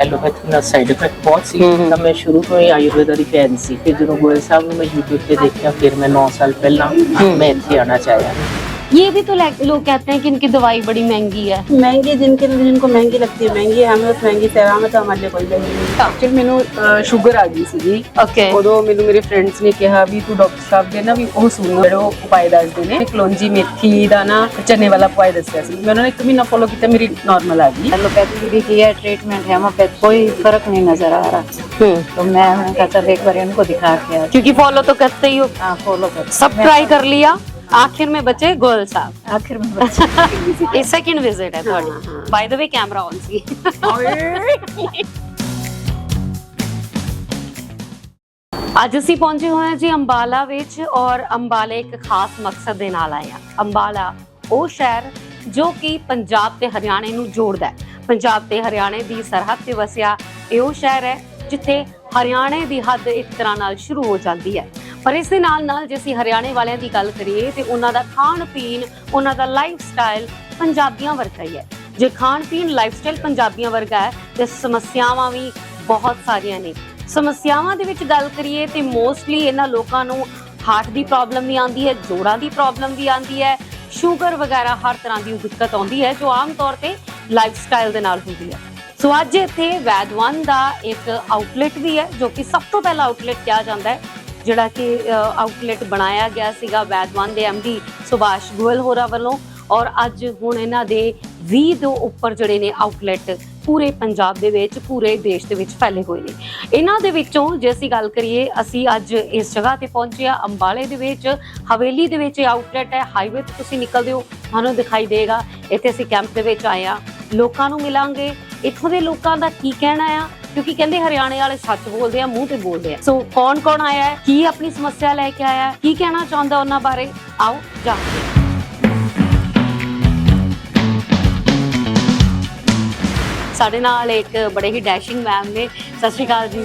Allopathy ਨਾਲ side effect ਬਹੁਤ ਸੀ ਤਾਂ ਮੈਂ ਸ਼ੁਰੂ ਤੋਂ ਹੀ ਆਯੁਰਵੇਦਾ ਦੀ ਫੈਨ ਸੀ ਤੇ ਜਦੋਂ ਗੋਇਲ ਸਾਹਿਬ ਨੂੰ ਮੈਂ YouTube ਤੇ ਦੇਖਿਆ ਫਿਰ मैं 9 साल पहला मैं ਇੱਥੇ ਆਣਾ ਚਾਹਿਆ। ये भी तो लोग कहते हैं कि इनकी दवाई बड़ी महंगी है। महंगी जिनको महंगी लगती है महंगी है, हमें उस महंगी से हमें तो हमारे लिए कोई महंगी नहीं। एक्चुअली ਮੈਨੂੰ ਸ਼ੂਗਰ ਆ ਗਈ ਸੀਗੀ। ओके ਉਦੋਂ ਮੈਨੂੰ ਮੇਰੇ ਫਰੈਂਡਸ ਨੇ ਕਿਹਾ ਵੀ ਤੂੰ ਡਾਕਟਰ ਸਾਹਿਬ ਦੇ ਨਾ ਵੀ ਉਹ ਸੁਣ ਜਿਹੜੇ ਉਪਾਅ ਦੱਸਦੇ ਨੇ। ਕਲੌਂਜੀ ਮੇਥੀ ਦਾ ਨਾ ਚਨੇ ਵਾਲਾ ਉਪਾਅ ਦੱਸਿਆ ਸੀ, ਮੈਂ ਉਹਨਾਂ ਨੇ 1 ਮਹੀਨਾ ਫੋਲੋ ਕੀਤਾ, ਮੇਰੀ ਨਾਰਮਲ ਆ ਗਈ। एलोपैथी भी किया ट्रीटमेंट है, होम्योपैथी कोई फर्क नहीं नजर आ रहा। तो मैं कहा चल एक बार इनको दिखा के क्योंकि फॉलो तो करते ही हो। हाँ फॉलो कर सब ट्राई कर लिया, आखिर में बचे गोयल साहब। आखिर में ਇਹ ਸੈਕਿੰਡ ਵਿਜ਼ਿਟ ਹੈ ਤੁਹਾਡੀ। ਬਾਈ ਦ ਵੇ ਕੈਮਰਾ ਔਨ ਸੀ। ਅੱਜ ਅਸੀਂ ਪਹੁੰਚੇ ਹੋਏ ਹਾਂ ਜੀ ਅੰਬਾਲਾ ਵਿੱਚ, ਔਰ ਅੰਬਾਲੇ ਇੱਕ ਖਾਸ ਮਕਸਦ ਦੇ ਨਾਲ ਆਏ ਹਾਂ। ਅੰਬਾਲਾ ਉਹ ਸ਼ਹਿਰ ਜੋ ਕਿ ਪੰਜਾਬ ਤੇ ਹਰਿਆਣੇ ਨੂੰ ਜੋੜਦਾ ਹੈ। ਪੰਜਾਬ ਤੇ ਹਰਿਆਣੇ ਦੀ ਸਰਹੱਦ ਤੇ ਵਸਿਆ ਇਹ ਉਹ ਸ਼ਹਿਰ ਹੈ ਜਿੱਥੇ ਹਰਿਆਣੇ ਦੀ ਹੱਦ ਇੱਕ ਤਰ੍ਹਾਂ ਨਾਲ ਸ਼ੁਰੂ ਹੋ ਜਾਂਦੀ ਹੈ। ਪਰ ਇਸ ਦੇ ਨਾਲ ਜੇ ਅਸੀਂ ਹਰਿਆਣੇ ਵਾਲਿਆਂ ਦੀ ਗੱਲ ਕਰੀਏ ਤੇ ਉਹਨਾਂ ਦਾ ਖਾਣ ਪੀਣ, ਉਹਨਾਂ ਦਾ ਲਾਈਫ ਸਟਾਈਲ ਪੰਜਾਬੀਆਂ ਵਰਗਾ ਹੀ ਹੈ। ਜੇ ਖਾਣ ਪੀਣ ਲਾਈਫ ਸਟਾਈਲ ਪੰਜਾਬੀਆਂ ਵਰਗਾ ਹੈ ਤੇ ਸਮੱਸਿਆਵਾਂ ਵੀ ਬਹੁਤ ਸਾਰੀਆਂ ਨੇ। ਸਮੱਸਿਆਵਾਂ ਦੇ ਵਿੱਚ ਗੱਲ ਕਰੀਏ ਤੇ ਮੋਸਟਲੀ ਇਹਨਾਂ ਲੋਕਾਂ ਨੂੰ ਹਾਰਟ ਦੀ ਪ੍ਰੋਬਲਮ ਵੀ ਆਉਂਦੀ ਹੈ, ਜੋੜਾਂ ਦੀ ਪ੍ਰੋਬਲਮ ਵੀ ਆਉਂਦੀ ਹੈ, ਸ਼ੂਗਰ ਵਗੈਰਾ ਹਰ ਤਰ੍ਹਾਂ ਦੀ ਦਿੱਕਤ ਆਉਂਦੀ ਹੈ ਜੋ ਆਮ ਤੌਰ ਤੇ ਲਾਈਫ ਸਟਾਈਲ ਦੇ ਨਾਲ ਹੁੰਦੀ ਹੈ। ਸੋ ਅੱਜ ਇੱਥੇ ਵੈਦਵਨ ਦਾ ਇੱਕ ਆਊਟਲੈਟ ਵੀ ਹੈ ਜੋ ਕਿ ਸਭ ਤੋਂ ਪਹਿਲਾ ਆਊਟਲੈਟ ਕਿਹਾ ਜਾਂਦਾ ਹੈ, ਜਿਹੜਾ ਕਿ ਆਊਟਲੈਟ ਬਣਾਇਆ ਗਿਆ ਸੀਗਾ ਵੈਦਵਨ ਦੇ MD ਸੁਭਾਸ਼ ਗੋਇਲ ਹੋਰਾਂ ਵੱਲੋਂ। ਔਰ ਅੱਜ ਹੁਣ ਇਹਨਾਂ ਦੇ 20 ਤੋਂ ਉੱਪਰ ਜਿਹੜੇ ਨੇ ਆਊਟਲੈਟ ਪੂਰੇ ਪੰਜਾਬ ਦੇ ਵਿੱਚ, ਪੂਰੇ ਦੇਸ਼ ਦੇ ਵਿੱਚ ਫੈਲੇ ਹੋਏ ਨੇ। ਇਹਨਾਂ ਦੇ ਵਿੱਚੋਂ ਜੇ ਅਸੀਂ ਗੱਲ ਕਰੀਏ, ਅਸੀਂ ਅੱਜ ਇਸ ਜਗ੍ਹਾ ਤੇ ਪਹੁੰਚੇ ਆ ਅੰਬਾਲੇ ਦੇ ਵਿੱਚ, ਹਵੇਲੀ ਦੇ ਵਿੱਚ ਇਹ ਆਊਟਲੈਟ ਹੈ। ਹਾਈਵੇ ਤੇ ਤੁਸੀਂ ਨਿਕਲਦੇ ਹੋ ਤੁਹਾਨੂੰ ਦਿਖਾਈ ਦੇਗਾ। ਇੱਥੇ ਅਸੀਂ ਕੈਂਪ ਦੇ ਵਿੱਚ ਆਏ ਆ, ਲੋਕਾਂ ਨੂੰ ਮਿਲਾਂਗੇ, ਇੱਥੋਂ ਦੇ ਲੋਕਾਂ ਦਾ ਕੀ ਕਹਿਣਾ ਆ, ਕਿਉਂਕਿ ਕਹਿੰਦੇ ਹਰਿਆਣੇ ਵਾਲੇ ਸੱਚ ਬੋਲਦੇ ਆ, ਮੂੰਹ ਤੇ ਬੋਲਦੇ ਆ। ਸੋ ਕੌਣ ਆਇਆ ਹੈ, ਕੀ ਆਪਣੀ ਸਮੱਸਿਆ ਲੈ ਕੇ ਆਇਆ ਹੈ, ਕੀ ਕਹਿਣਾ ਚਾਹੁੰਦਾ ਉਹਨਾਂ ਬਾਰੇ, ਆਓ ਜਾਣਦੇ ਹਾਂ। ਸਾਡੇ ਨਾਲ ਇੱਕ ਬੜੇ ਹੀ ਡੈਸ਼ਿੰਗ ਮੈਮ ਨੇ। ਸਤਿ ਸ਼੍ਰੀ ਅਕਾਲ ਜੀ।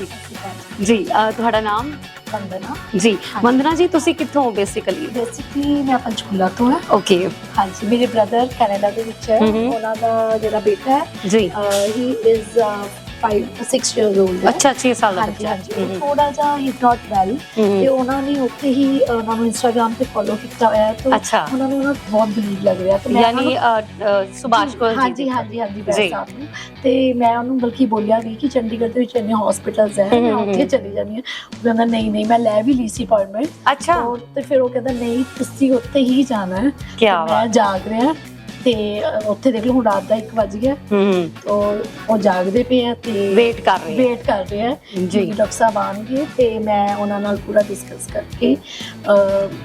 ਜੀ ਤੁਹਾਡਾ ਨਾਮ? वंदना जी। वंदना जी ਤੁਸੀਂ ਕਿੱਥੋਂ ਬੇਸਿਕਲੀ? ਬੇਸਿਕਲੀ ਮੈਂ ਪੰਚਕੂਲਾ ਤੋਂ ਹਾਂ। ਓਕੇ ਹਾਂਜੀ, ਮੇਰੇ ਬ੍ਰਦਰ ਕੈਨੇਡਾ ਦੇ ਵਿੱਚ ਹੈ। ਉਹਨਾਂ ਦਾ ਜਿਹੜਾ ਬੇਟਾ ਹੈ ਜੀ, ਹੀ ਇਜ਼ 6 years old ਹੈ। ਅੱਛਾ 6 ਸਾਲ ਦਾ ਹਾਂਜੀ ਬੱਚਾ। ਹਾਂਜੀ, ਥੋੜਾ ਜਿਹਾ ਹੀ ਨਾਟ ਵੈਲ ਤੇ ਉਹਨਾਂ ਨੇ ਉੱਥੇ ਹੀ ਉਹਨਾਂ ਨੂੰ ਇੰਸਟਾਗ੍ਰਾਮ ਤੇ ਫੋਲੋ ਕੀਤਾ ਹੋਇਆ ਹੈ। ਅੱਛਾ। ਉਹਨਾਂ ਨੂੰ ਬਹੁਤ ਬਲੀਵ ਲੱਗ ਰਿਹਾ ਤੇ ਮੈਂ ਯਾਨੀ ਸੁਭਾਸ਼ ਗੋਇਲ ਹਾਂਜੀ ਹਾਂਜੀ ਹਾਂਜੀ ਵੈਸੇ ਸਾਹਿਬ ਨੂੰ, ਤੇ ਮੈਂ ਉਹਨੂੰ ਬਲਕਿ ਬੋਲਿਆ ਵੀ ਕਿ ਚੰਡੀਗੜ੍ਹ ਦੇ ਵਿੱਚ ਇੰਨੇ ਹਸਪੀਟਲਸ ਹੈ, ਮੈਂ ਉੱਥੇ ਚਲੀ ਜਾਂਦੀ ਹਾਂ। ਉਹ ਕਹਿੰਦਾ ਨਹੀਂ ਮੈਂ ਲੈ ਵੀ ਲਈ ਸੀ ਅਪਾਇੰਟਮੈਂਟ। ਅੱਛਾ। ਤੇ ਫਿਰ ਉਹ ਕਹਿੰਦਾ ਨਹੀਂ ਤੁਸੀਂ ਉੱਥੇ ਹੀ ਜਾਣਾ ਹੈ। ਕੀ ਬਾਤ। ਮੈਂ ਜਾਗ ਰਿਹਾ ਤੇ ਉੱਥੇ ਦੇਖ ਲਓ ਹੁਣ ਰਾਤ ਦਾ 1 ਵਜ ਗਿਆ। ਉਹ ਜਾਗਦੇ ਪਏ ਆ ਤੇ ਵੇਟ ਕਰ ਰਹੇ ਆ ਜੀ ਡਾਕਟਰ ਸਾਹਿਬ ਆਉਣਗੇ ਤੇ ਮੈਂ ਉਹਨਾਂ ਨਾਲ ਪੂਰਾ ਡਿਸਕਸ ਕਰਕੇ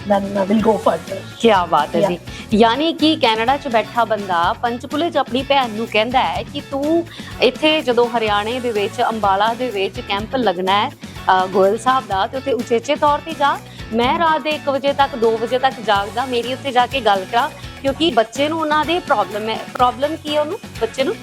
ਮੈਂ ਵਿਲ ਗੋ ਫਰਦਰ। ਕੀ ਬਾਤ ਹੈ ਜੀ। ਯਾਨੀ ਕਿ ਕੈਨੇਡਾ 'ਚ ਬੈਠਾ ਬੰਦਾ ਪੰਚਕੂਲੇ 'ਚ ਆਪਣੀ ਭੈਣ ਨੂੰ ਕਹਿੰਦਾ ਹੈ ਕਿ ਤੂੰ ਇੱਥੇ ਜਦੋਂ ਹਰਿਆਣੇ ਦੇ ਵਿੱਚ ਅੰਬਾਲਾ ਦੇ ਵਿੱਚ ਕੈਂਪ ਲੱਗਣਾ ਹੈ ਗੋਇਲ ਸਾਹਿਬ ਦਾ, ਤੇ ਉੱਥੇ ਉਚੇਚੇ ਤੌਰ ਤੇ ਜਾ। ਮੈਂ ਰਾਤ ਦੇ 1 ਵਜੇ ਤੱਕ 2 ਵਜੇ ਤੱਕ ਜਾਗਦਾ, ਮੇਰੀ ਉੱਥੇ ਜਾ ਕੇ ਗੱਲ ਕਰਾ, ਕਿਉਂਕਿ ਬੱਚੇ ਨੂੰ ਉਹਨਾਂ ਦੇ ਪ੍ਰੋਬਲਮ ਹੈ। ਪ੍ਰੋਬਲਮ ਕੀ ਹੈ ਉਹਨੂੰ, ਬੱਚੇ ਨੂੰ?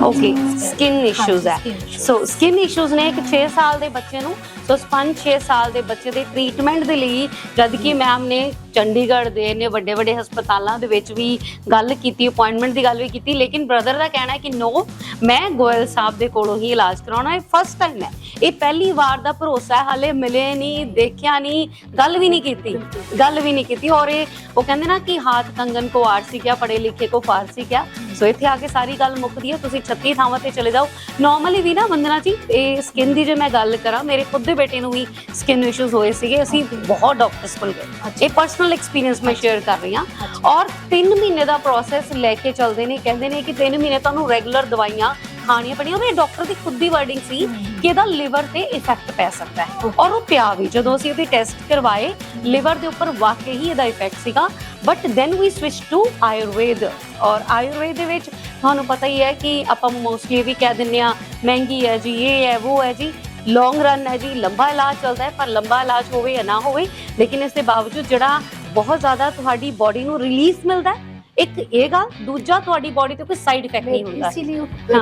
ਓਕੇ, ਸਕਿਨ ਇਸ਼ੂਜ਼ ਹੈ। ਸੋ ਸਕਿਨ ਇਸ਼ੂਜ਼ ਨੇ ਇੱਕ 6 ਸਾਲ ਦੇ ਬੱਚੇ ਨੂੰ। ਸੋ 5-6 ਸਾਲ ਦੇ ਬੱਚੇ ਦੇ ਟ੍ਰੀਟਮੈਂਟ ਦੇ ਲਈ ਜਦ ਕਿ ਮੈਮ ਨੇ ਚੰਡੀਗੜ੍ਹ ਦੇ ਨੇ ਵੱਡੇ ਹਸਪਤਾਲਾਂ ਦੇ ਵਿੱਚ ਵੀ ਗੱਲ ਕੀਤੀ, ਅਪਾਇੰਟਮੈਂਟ ਦੀ ਗੱਲ ਵੀ ਕੀਤੀ, ਲੇਕਿਨ ਬ੍ਰਦਰ ਦਾ ਕਹਿਣਾ ਹੈ ਕਿ ਨੋ, ਮੈਂ ਗੋਇਲ ਸਾਹਿਬ ਦੇ ਕੋਲੋਂ ਹੀ ਇਲਾਜ ਕਰਾਉਣਾ ਹੈ। ਫਸਟ ਟਾਈਮ ਹੈ, ਇਹ ਪਹਿਲੀ ਵਾਰ ਦਾ ਭਰੋਸਾ ਹੈ, ਹਾਲੇ ਮਿਲੇ ਨਹੀਂ, ਦੇਖਿਆ ਨਹੀਂ, ਗੱਲ ਵੀ ਨਹੀਂ ਕੀਤੀ। ਔਰ ਉਹ ਕਹਿੰਦੇ ਨਾ ਕਿ ਹਾਥ ਕੰਗਨ ਕੋ ਆਰਸੀ ਕਿਆ, ਪੜ੍ਹੇ ਲਿਖੇ ਕੋ ਫਾਰਸੀ ਕਿਆ। ਸੋ ਇੱਥੇ ਆ ਕੇ ਸਾਰੀ ਗੱਲ ਮੁੱਕਦੀ ਹੈ। ਤੁਸੀਂ 36 ਥਾਵਾਂ ਤੇ ਚਲੇ ਜਾਓ। ਨੋਰਮਲੀ ਵੀ ਨਾ ਵੰਦਨਾ ਜੀ, ਇਹ ਸਕਿਨ ਦੀ ਜੇ ਮੈਂ ਗੱਲ ਕਰਾਂ, ਮੇਰੇ ਖੁਦ ਦੇ ਬੇਟੇ ਨੂੰ ਵੀ ਸਕਿਨ ਇਸ਼ੂਜ਼ ਹੋਏ ਸੀਗੇ, ਅਸੀਂ ਬਹੁਤ ਡਾਕਟਰਸ ਕੋਲ ਗਏ। ਇਹ ਪਰਸਨਲ ਐਕਸਪੀਰੀਅੰਸ ਮੈਂ ਸ਼ੇਅਰ ਕਰ ਰਹੀ ਹਾਂ। ਔਰ 3 ਮਹੀਨੇ ਦਾ ਪ੍ਰੋਸੈਸ ਲੈ ਕੇ ਚੱਲਦੇ ਨੇ। ਕਹਿੰਦੇ ਨੇ ਕਿ 3 ਮਹੀਨੇ ਤੁਹਾਨੂੰ ਰੈਗੂਲਰ ਦਵਾਈਆਂ ਖਾਣੀਆਂ ਪੜੀਆਂ। ਮੇਰੇ ਡਾਕਟਰ ਦੀ ਖੁਦ ਦੀ ਵਰਡਿੰਗ ਸੀ ਕਿ ਇਹਦਾ ਲਿਵਰ ਤੇ ਇਫੈਕਟ ਪੈ ਸਕਦਾ ਹੈ, ਔਰ ਉਹ ਪਿਆ ਵੀ। ਜਦੋਂ ਅਸੀਂ ਉਹਦੇ ਟੈਸਟ ਕਰਵਾਏ, ਲਿਵਰ ਦੇ ਉੱਪਰ ਵਾਕਈ ਹੀ ਇਹਦਾ ਇਫੈਕਟ ਸੀਗਾ। But then we switch to Ayurveda. ਔਰ ਆਯੁਰਵੇਦ ਦੇ ਵਿੱਚ ਤੁਹਾਨੂੰ ਪਤਾ ਹੀ ਹੈ ਕਿ ਆਪਾਂ ਮੋਸਟਲੀ ਵੀ ਕਹਿ ਦਿੰਦੇ ਹਾਂ ਮਹਿੰਗੀ ਹੈ ਜੀ, ਇਹ ਹੈ ਉਹ ਹੈ ਜੀ, ਲੌਂਗ ਰਨ ਹੈ ਜੀ, ਲੰਬਾ ਇਲਾਜ ਚੱਲਦਾ ਹੈ। ਪਰ ਲੰਬਾ ਇਲਾਜ ਹੋਵੇ ਜਾਂ ਨਾ ਹੋਵੇ, ਲੇਕਿਨ ਇਸ ਦੇ ਬਾਵਜੂਦ ਜਿਹੜਾ ਬਹੁਤ ਜ਼ਿਆਦਾ ਤੁਹਾਡੀ ਬੋਡੀ ਨੂੰ ਰਿਲੀਫ ਮਿਲਦਾ ਹੈ, ਇੱਕ ਇਹ ਗੱਲ, ਦੂਜਾ ਤੁਹਾਡੀ ਬੋਡੀ ਤੇ ਕੋਈ ਸਾਈਡ ਇਫੈਕਟ ਨਹੀਂ ਹੁੰਦਾ। ਇਸ ਲਈ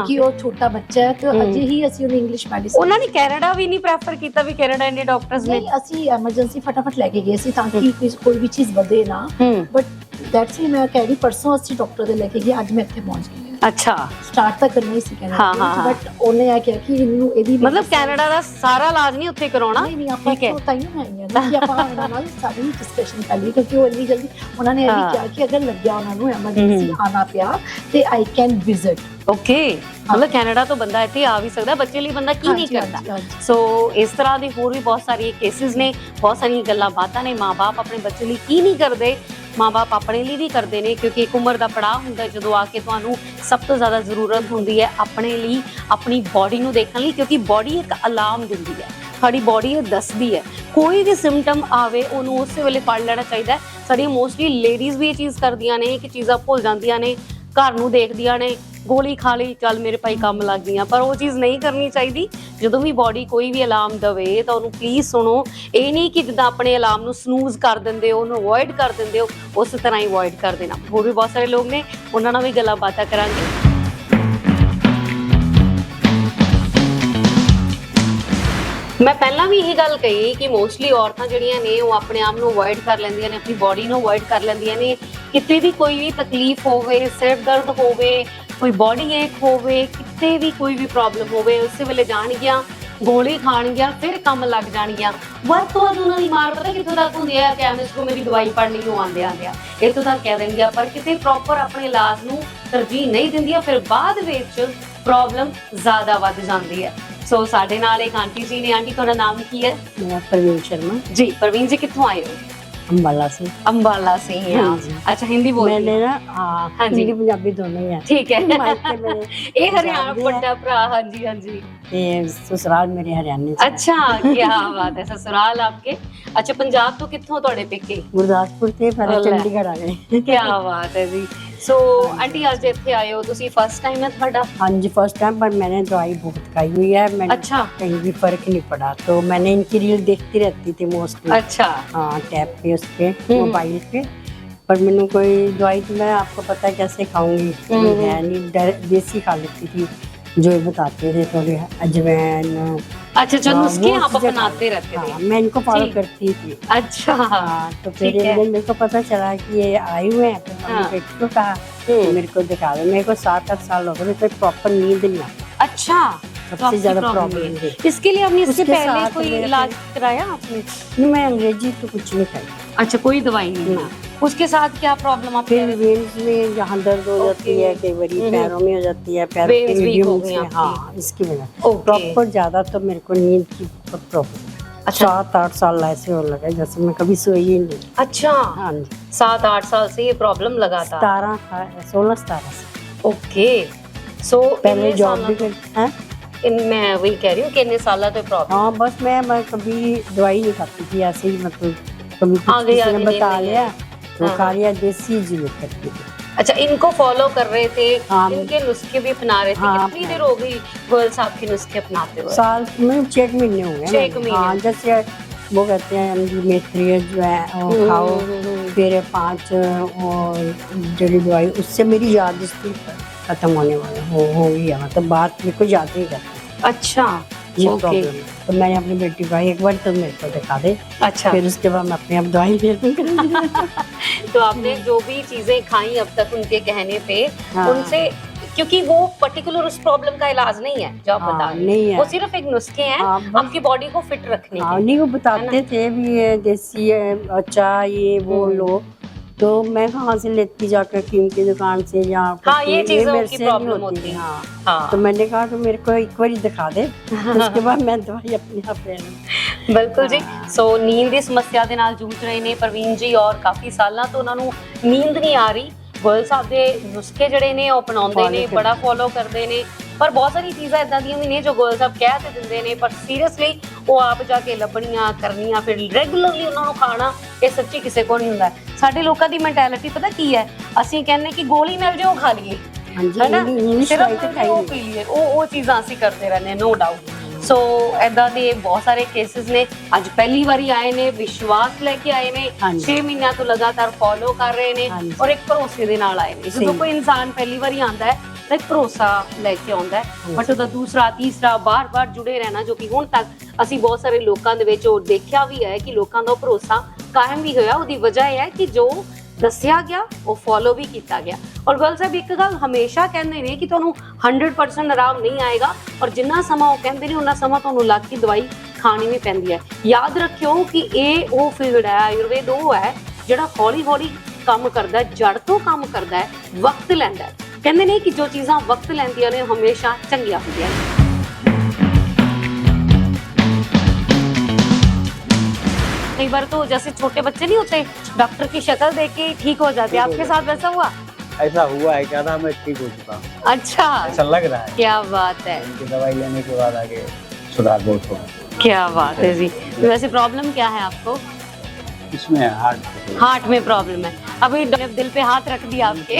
ਕਿ ਉਹ ਛੋਟਾ ਬੱਚਾ ਹੈ ਤੇ ਅਜੇ ਹੀ ਅਸੀਂ ਉਹਨੂੰ ਇੰਗਲਿਸ਼ ਮੈਡੀਸਿਨ, ਉਹਨਾਂ ਨੇ ਕੈਨੇਡਾ ਵੀ ਨਹੀਂ ਪ੍ਰੈਫਰ ਕੀਤਾ ਵੀ ਕੈਨੇਡਾ ਇੰਨੇ ਡਾਕਟਰਸ ਨੇ। ਅਸੀਂ ਐਮਰਜੈਂਸੀ ਫਟਾਫਟ ਲੈ ਕੇ ਗਏ ਸੀ ਤਾਂ ਕਿ ਕੋਈ ਵੀ ਚੀਜ਼ ਵਧੇ ਨਾ। ਬਟ ਦੈਟਸ ਵੀ ਮੈਂ ਕਹਿ ਰਹੀ, ਪਰਸੋਂ ਅਸੀਂ ਡਾਕਟਰ ਦੇ ਲੈ ਕੇ ਗਏ, ਅੱਜ ਮੈਂ ਇੱਥੇ ਪਹੁੰਚ ਗਈ। ਅੱਛਾ ਸਟਾਰਟ ਤਾਂ ਕਰਨਾ ਹੀ ਸੀ ਹਾਂ, ਹਾਂ, ਕੈਨੇਡਾ ਹਾਂ। ਬਟ ਉਹਨੇ ਆ ਕਿਹਾ ਕਿ ਇਹਨੂੰ ਇਹਦੀ ਮਤਲਬ ਕੈਨੇਡਾ ਦਾ ਸਾਰਾ ਇਲਾਜ ਨਹੀਂ ਉੱਥੇ ਕਰਾਉਣਾ। ਨਹੀਂ ਆਪਾਂ ਠੀਕ ਹੈ। ਤੋਂ ਤਾਂ ਹੀ ਮੈਂ ਆਈ ਹਾਂ ਕਿ ਆਪਾਂ ਇਹਨਾਂ ਨਾਲ ਸਾਰੀ ਡਿਸਕਸ਼ਨ ਕਰ ਲਈ ਕਿਉਂਕਿ ਉਹ ਇੰਨੀ ਜਲਦੀ ਉਹਨਾਂ ਨੇ ਇਹ ਹਾਂ। ਵੀ ਕਿਹਾ ਕਿ ਅਗਰ ਲੱਗਿਆ ਉਹਨਾਂ ਨੂੰ ਐਮਰਜੈਂਸੀ ਆਣਾ ਪਿਆ ਤੇ ਆਈ ਕੈਨ ਵਿਜ਼ਿਟ। ਓਕੇ, ਮਤਲਬ ਕੈਨੇਡਾ ਤੋਂ ਬੰਦਾ ਇੱਥੇ ਆ ਵੀ ਸਕਦਾ, ਬੱਚੇ ਲਈ ਬੰਦਾ ਕੀ ਨਹੀਂ ਕਰਦਾ। ਸੋ ਇਸ ਤਰ੍ਹਾਂ ਦੇ ਹੋਰ ਵੀ ਬਹੁਤ ਸਾਰੇ ਕੇਸਿਸ ਨੇ, ਬਹੁਤ ਸਾਰੀਆਂ ਗੱਲਾਂ ਬਾਤਾਂ ਨੇ। ਮਾਂ-ਬਾਪ ਆਪਣੇ ਬੱਚੇ ਲਈ ਕੀ ਨਹੀਂ ਕਰਦੇ, ਮਾਂ-ਬਾਪ ਆਪਣੇ ਲਈ ਵੀ ਕਰਦੇ ਨੇ, ਕਿਉਂਕਿ ਇੱਕ ਉਮਰ ਦਾ ਪੜਾਅ ਹੁੰਦਾ ਜਦੋਂ ਆ ਕੇ ਤੁਹਾਨੂੰ ਸਭ ਤੋਂ ਜ਼ਿਆਦਾ ਜ਼ਰੂਰਤ ਹੁੰਦੀ ਹੈ ਆਪਣੇ ਲਈ, ਆਪਣੀ ਬਾਡੀ ਨੂੰ ਦੇਖਣ ਲਈ, ਕਿਉਂਕਿ ਬਾਡੀ ਇੱਕ ਅਲਾਰਮ ਦਿੰਦੀ ਹੈ। ਸਾਡੀ ਬਾਡੀ ਇਹ ਦੱਸਦੀ ਹੈ ਕੋਈ ਵੀ ਸਿੰਪਟਮ ਆਵੇ ਉਹਨੂੰ ਉਸੇ ਵੇਲੇ ਫੜ ਲੈਣਾ ਚਾਹੀਦਾ ਹੈ। ਸਾਡੀਆਂ ਮੋਸਟਲੀ ਲੇਡੀਜ਼ ਵੀ ਇਹ ਚੀਜ਼ ਕਰਦੀਆਂ ਨੇ ਕਿ ਚੀਜ਼ਾਂ ਭੁੱਲ ਜਾਂਦੀਆਂ ਨੇ, ਘਰ ਨੂੰ ਦੇਖਦੀਆਂ ਨੇ, ਗੋਲੀ ਖਾ ਲਈ, ਚੱਲ ਮੇਰੇ ਭਾਈ ਕੰਮ ਲੱਗ ਗਈਆਂ, ਪਰ ਉਹ ਚੀਜ਼ ਨਹੀਂ ਕਰਨੀ ਚਾਹੀਦੀ। ਜਦੋਂ ਵੀ ਬਾਡੀ ਕੋਈ ਵੀ ਅਲਾਰਮ ਦਵੇ ਤਾਂ ਉਹਨੂੰ ਪਲੀਜ਼ ਸੁਣੋ। ਇਹ ਨਹੀਂ ਕਿ ਜਿੱਦਾਂ ਆਪਣੇ ਅਲਾਰਮ ਨੂੰ ਸਨੂਜ਼ ਕਰ ਦਿੰਦੇ ਹੋ, ਉਹਨੂੰ ਅਵੋਇਡ ਕਰ ਦਿੰਦੇ ਹੋ, ਉਸੇ ਤਰ੍ਹਾਂ ਹੀ ਅਵੋਇਡ ਕਰ ਦੇਣਾ। ਹੋਰ ਵੀ ਬਹੁਤ ਸਾਰੇ ਲੋਕ ਨੇ, ਉਹਨਾਂ ਨਾਲ ਵੀ ਗੱਲਾਂ ਬਾਤਾਂ ਕਰਾਂਗੇ। ਮੈਂ ਪਹਿਲਾਂ ਵੀ ਇਹੀ ਗੱਲ ਕਹੀ ਕਿ ਮੋਸਟਲੀ ਔਰਤਾਂ ਜਿਹੜੀਆਂ ਨੇ ਉਹ ਆਪਣੇ ਆਪ ਨੂੰ ਅਵੋਇਡ ਕਰ ਲੈਂਦੀਆਂ ਨੇ, ਆਪਣੀ ਬਾਡੀ ਨੂੰ ਅਵੋਇਡ ਕਰ ਲੈਂਦੀਆਂ ਨੇ। ਕਿਤੇ ਵੀ ਕੋਈ ਵੀ ਤਕਲੀਫ ਹੋਵੇ, ਸਿਰ ਦਰਦ ਹੋਵੇ, ਕੋਈ ਬਾਡੀ ਏਕ ਹੋਵੇ, ਕਿਤੇ ਵੀ ਕੋਈ ਵੀ ਪ੍ਰੋਬਲਮ ਹੋਵੇ, ਉਸੇ ਵੇਲੇ ਜਾਣਗੀਆਂ, ਗੋਲੀ ਖਾਣਗੀਆਂ, ਫਿਰ ਕੰਮ ਲੱਗ ਜਾਣਗੀਆਂ। ਵੱਧ ਤੋਂ ਵੱਧ ਉਹਨਾਂ ਦੀ ਮਾਰ ਪਤਾ ਕਿੱਥੋਂ ਤੱਕ ਹੁੰਦੀ ਹੈ, ਕੈਮਿਸਟ ਕੋ ਮੇਰੀ ਦਵਾਈ ਪੜਨੀ ਨੂੰ ਆਉਂਦੇ ਇੱਥੋਂ ਤੱਕ ਕਹਿ ਦਿੰਦੀਆਂ, ਪਰ ਕਿਤੇ ਪ੍ਰੋਪਰ ਆਪਣੇ ਇਲਾਜ ਨੂੰ ਤਰਜੀਹ ਨਹੀਂ ਦਿੰਦੀਆਂ, ਫਿਰ ਬਾਅਦ ਵਿੱਚ ਪ੍ਰੋਬਲਮ ਜ਼ਿਆਦਾ ਵੱਧ ਜਾਂਦੀ ਹੈ। ਸੋ ਸਾਡੇ ਨਾਲ ਇੱਕ ਆਂਟੀ ਜੀ ਨੇ। ਆਂਟੀ ਤੁਹਾਡਾ ਨਾਮ ਕੀ ਹੈ? मेरा प्रवीण शर्मा जी प्रवीण जी कित्थों आए हो? अम्बाला से। अंबाला से ही हैं। हाँ जी। अच्छा हिंदी बोल मैंने ना हाँ हाँ जी। हिंदी पंजाबी दोनों ही है। ठीक है। मायके मेरे ये हरियाणा पंजाब दे पट्टा भरा। हाँ जी हाँ जी। ते ससुराल मेरे हरियाणा से। अच्छा क्या बात है, ससुराल आपके। अच्छा पंजाब तो कित्थों तोड़े पेके? गुरदासपुर थे पहले ओले। चंडीगढ़ आ गए। क्या बात है जी। सो आंटी आज ਇੱਥੇ ਆਏ ਹੋ ਤੁਸੀਂ, ਫਸਟ ਟਾਈਮ ਹੈ ਤੁਹਾਡਾ? हाँ जी फर्स्ट टाइम, पर मैंने दवाई बहुत खाई हुई है। मैंने अच्छा। कहीं भी फर्क नहीं पड़ा, तो मैंने इनकी रील देखती रहती थी मोस्टली। अच्छा हाँ टैब पे, उस पे मोबाइल पे। पर मैंने कोई दवाई तो मैं आपको पता है कैसे खाऊंगी, कोई है नहीं, देसी खा लेती थी जो ये बताते थे, थोड़े अजवाइन। अच्छा जो हाँ, नुस्खे वो आप चीज़ें अपनाते खाई। रहते हाँ, थे। मैं इनको फॉलो ठीक। करती थी। अच्छा हाँ तो फिर ठीक है। एक दिन मेरे को पता चला कि ये आए हुए हैं, तो मैंने हाँ। बेटी को कहा मेरे को दिखा दो। मेरे को 7-8 साल हो गए, मेरे को प्रॉपर नींद नहीं आती, अच्छा तो सबसे आपकी ज्यादा प्रॉब्लम प्रॉब्लम है। है। इसके लिए आपने इससे उसके पहले साथ कोई मेरे इलाज कराया आपने? नहीं, मैं अंग्रेजी तो कुछ नहीं खाई। अच्छा कोई दवाई नहीं ना। उसके साथ क्या प्रॉब्लम आप फिर वेन्स में जहाँ दर्द हो जाती है, कई बार पैरों में हो जाती है, पैरों Veins के weak हो वीडियो गई में। आपकी। हाँ इसकी वजह ओके। प्रॉपर ज्यादा तो मेरे को नींद की बहुत प्रॉब्लम है। अच्छा। 7-8 साल ऐसे हो लगा जैसे मैं कभी सोई ही नहीं। अच्छा हाँ जी 7-8 साल से ये प्रॉब्लम लगातार। 16-17 से। ओके सो पहले जॉब भी करती है। मैं वही कह रही हूँ कि इतने साल तो प्रॉब्लम। हाँ बस मैं कभी दवाई नहीं खाती थी, ऐसे ही मतलब कभी कुछ आगे किसी ने आगे बता नहीं लिया तो हाँ। खा लिया, देसी जीव करती थी। अच्छा इनको फॉलो कर रहे थे, हाँ। इनके नुस्खे भी अपना रहे थे। हाँ, कितनी देर हो गई गोयल साहब के नुस्खे अपनाते हुए? साल में 6 महीने हो गए। 6 महीने। हाँ जैसे वो कहते हैं मेथी जो है वो खाओ, फिर 5 और जड़ी दवाई, उससे मेरी याददाश्त खत्म होने वाला हो गई है, मतलब बात मेरे को याद नहीं करती। अच्छा ये ओके। प्रॉब्लम है। तो मैंने अपनी बेटी को एक बार तो मेरे को दिखा दे, अच्छा फिर उसके बाद मैं अपने आप दवाई ले लूँगी। तो आपने जो भी चीजें खाई अब तक उनके कहने पे, हाँ। उनसे, क्योंकि वो पर्टिकुलर उस प्रॉब्लम का इलाज नहीं है जो आप हाँ, बता रहे नहीं हैं, है। वो सिर्फ एक नुस्खे हैं हाँ, बस। आपकी बॉडी को फिट रखने हाँ के। नहीं वो बताते थे भी ये देसी है, अच्छा ये वो लो, तो मैं कहाँ से लेती जाकर क्रीम की दुकान से, यहाँ पर हाँ, ये कि चीज़ों मेरे की से नहीं प्रॉब्लम होती है। हाँ हाँ तो मैंने कहा कि मेरे को एक बार दिखा दे, उसके बाद मैं दवाई अपने आप ले लूँ। ਬਿਲਕੁਲ ਜੀ। ਸੋ ਨੀਂਦ ਦੀ ਸਮੱਸਿਆ ਦੇ ਨਾਲ ਜੂਝ ਰਹੇ ਨੇ ਪ੍ਰਵੀਨ ਜੀ, ਔਰ ਕਾਫੀ ਸਾਲਾਂ ਤੋਂ ਉਹਨਾਂ ਨੂੰ ਨੀਂਦ ਨਹੀਂ ਆ ਰਹੀ। ਗੋਇਲ ਸਾਹਿਬ ਦੇ ਨੁਸਖੇ ਜਿਹੜੇ ਨੇ ਉਹ ਅਪਣਾਉਂਦੇ ਨੇ, ਬੜਾ ਫੋਲੋ ਕਰਦੇ ਨੇ, ਪਰ ਬਹੁਤ ਸਾਰੀ ਚੀਜ਼ਾਂ ਇਦਾਂ ਦੀਆਂ ਵੀ ਨੇ ਜੋ ਗੋਇਲ ਸਾਹਿਬ ਕਹਿ ਤੇ ਦਿੰਦੇ ਨੇ, ਪਰ ਸੀਰੀਅਸਲੀ ਉਹ ਆਪ ਜਾ ਕੇ ਲੱਭਣੀਆਂ ਕਰਨੀਆਂ, ਫਿਰ ਰੈਗੂਲਰਲੀ ਉਹਨਾਂ ਨੂੰ ਖਾਣਾ, ਇਹ ਸੱਚੀ ਕਿਸੇ ਕੋਲ ਨਹੀਂ ਹੁੰਦਾ। ਸਾਡੇ ਲੋਕਾਂ ਦੀ ਮੈਂਟੈਲਿਟੀ ਪਤਾ ਕੀ ਹੈ, ਅਸੀਂ ਕਹਿੰਦੇ ਕਿ ਗੋਲੀ ਮਿਲ ਜੇ ਉਹ ਖਾ ਲਈਏ, हाँ जी ਹੈਨਾ, इंग्लिश ਸਿਰਫ दवाई तो ਮਿਲ ਜੇ खाई ਉਹ नहीं। ਪੀ ਲਈਏ, ਉਹ ਚੀਜ਼ਾਂ ਅਸੀਂ ਕਰਦੇ ਰਹਿੰਦੇ, ਨੋ ਡਾਊਟ। ਸੋ ਐਦਾਂ ਦੇ ਬਹੁਤ ਸਾਰੇ ਕੇਸਿਸ ਨੇ। ਅੱਜ ਪਹਿਲੀ ਵਾਰੀ ਆਏ ਨੇ, ਵਿਸ਼ਵਾਸ ਲੈ ਕੇ ਆਏ ਨੇ, ਹਾਂਜੀ। 6 ਮਹੀਨਿਆਂ ਤੋਂ ਲਗਾਤਾਰ ਫੋਲੋ ਕਰ ਰਹੇ ਨੇ, ਹਾਂਜੀ। ਔਰ ਇੱਕ ਭਰੋਸੇ ਦੇ ਨਾਲ ਆਏ ਨੇ। ਜਦੋਂ ਸਹੀ। ਕੋਈ ਇਨਸਾਨ ਪਹਿਲੀ ਵਾਰੀ ਆਉਂਦਾ ਹੈ ਤਾਂ ਇੱਕ ਭਰੋਸਾ ਲੈ ਕੇ ਆਉਂਦਾ ਹੈ, ਬਟ ਉਹਦਾ ਦੂਸਰਾ ਤੀਸਰਾ ਬਾਰ-ਬਾਰ ਜੁੜੇ ਰਹਿਣਾ, ਜੋ ਕਿ ਹੁਣ ਤੱਕ ਅਸੀਂ ਬਹੁਤ ਸਾਰੇ ਲੋਕਾਂ ਦੇ ਵਿੱਚ ਉਹ ਦੇਖਿਆ ਵੀ ਹੈ ਕਿ ਲੋਕਾਂ ਦਾ ਉਹ ਭਰੋਸਾ ਕਾਇਮ ਵੀ ਹੋਇਆ। ਉਹਦੀ ਵਜ੍ਹਾ ਇਹ ਹੈ ਕਿ ਜੋ ਦੱਸਿਆ ਗਿਆ, ਉਹ ਫੋਲੋ ਵੀ ਕੀਤਾ ਗਿਆ। ਔਰ ਗੋਇਲ ਸਾਹਿਬ ਇੱਕ ਗੱਲ ਹਮੇਸ਼ਾ ਕਹਿੰਦੇ ਨੇ ਕਿ ਤੁਹਾਨੂੰ 100% ਆਰਾਮ ਨਹੀਂ ਆਏਗਾ, ਔਰ ਜਿੰਨਾ ਸਮਾਂ ਉਹ ਕਹਿੰਦੇ ਨੇ ਉਹਨਾਂ ਸਮਾਂ ਤੁਹਾਨੂੰ ਲੱਗ ਕੇ ਦਵਾਈ ਖਾਣੀ ਵੀ ਪੈਂਦੀ ਹੈ। ਯਾਦ ਰੱਖਿਓ ਕਿ ਇਹ ਉਹ ਫੀਲਡ ਹੈ, ਆਯੁਰਵੇਦ ਉਹ ਹੈ ਜਿਹੜਾ ਹੌਲੀ ਹੌਲੀ ਕੰਮ ਕਰਦਾ ਹੈ, ਜੜ ਤੋਂ ਕੰਮ ਕਰਦਾ ਹੈ, ਵਕਤ ਲੈਂਦਾ ਹੈ। ਕਹਿੰਦੇ ਨੇ ਕਿ ਜੋ ਚੀਜ਼ਾਂ ਵਕਤ ਲੈਂਦੀਆਂ ਨੇ ਹਮੇਸ਼ਾ ਚੰਗੀਆਂ ਹੁੰਦੀਆਂ ਨੇ। कई बार तो जैसे छोटे बच्चे नहीं होते, डॉक्टर की शक्ल देख के ठीक हो जाते, आपके साथ वैसा हुआ? ऐसा हुआ है, क्या था, मैं ठीक हो चुका हूँ, अच्छा, ऐसा लग रहा है। क्या बात है, इनकी दवाई लेने के बाद आगे सुधार बहुत होगा। क्या बात है जी। वैसे प्रॉब्लम क्या है आपको? इसमें हार्ट में प्रॉब्लम है। अभी दिल पे हाथ रख दिया आपके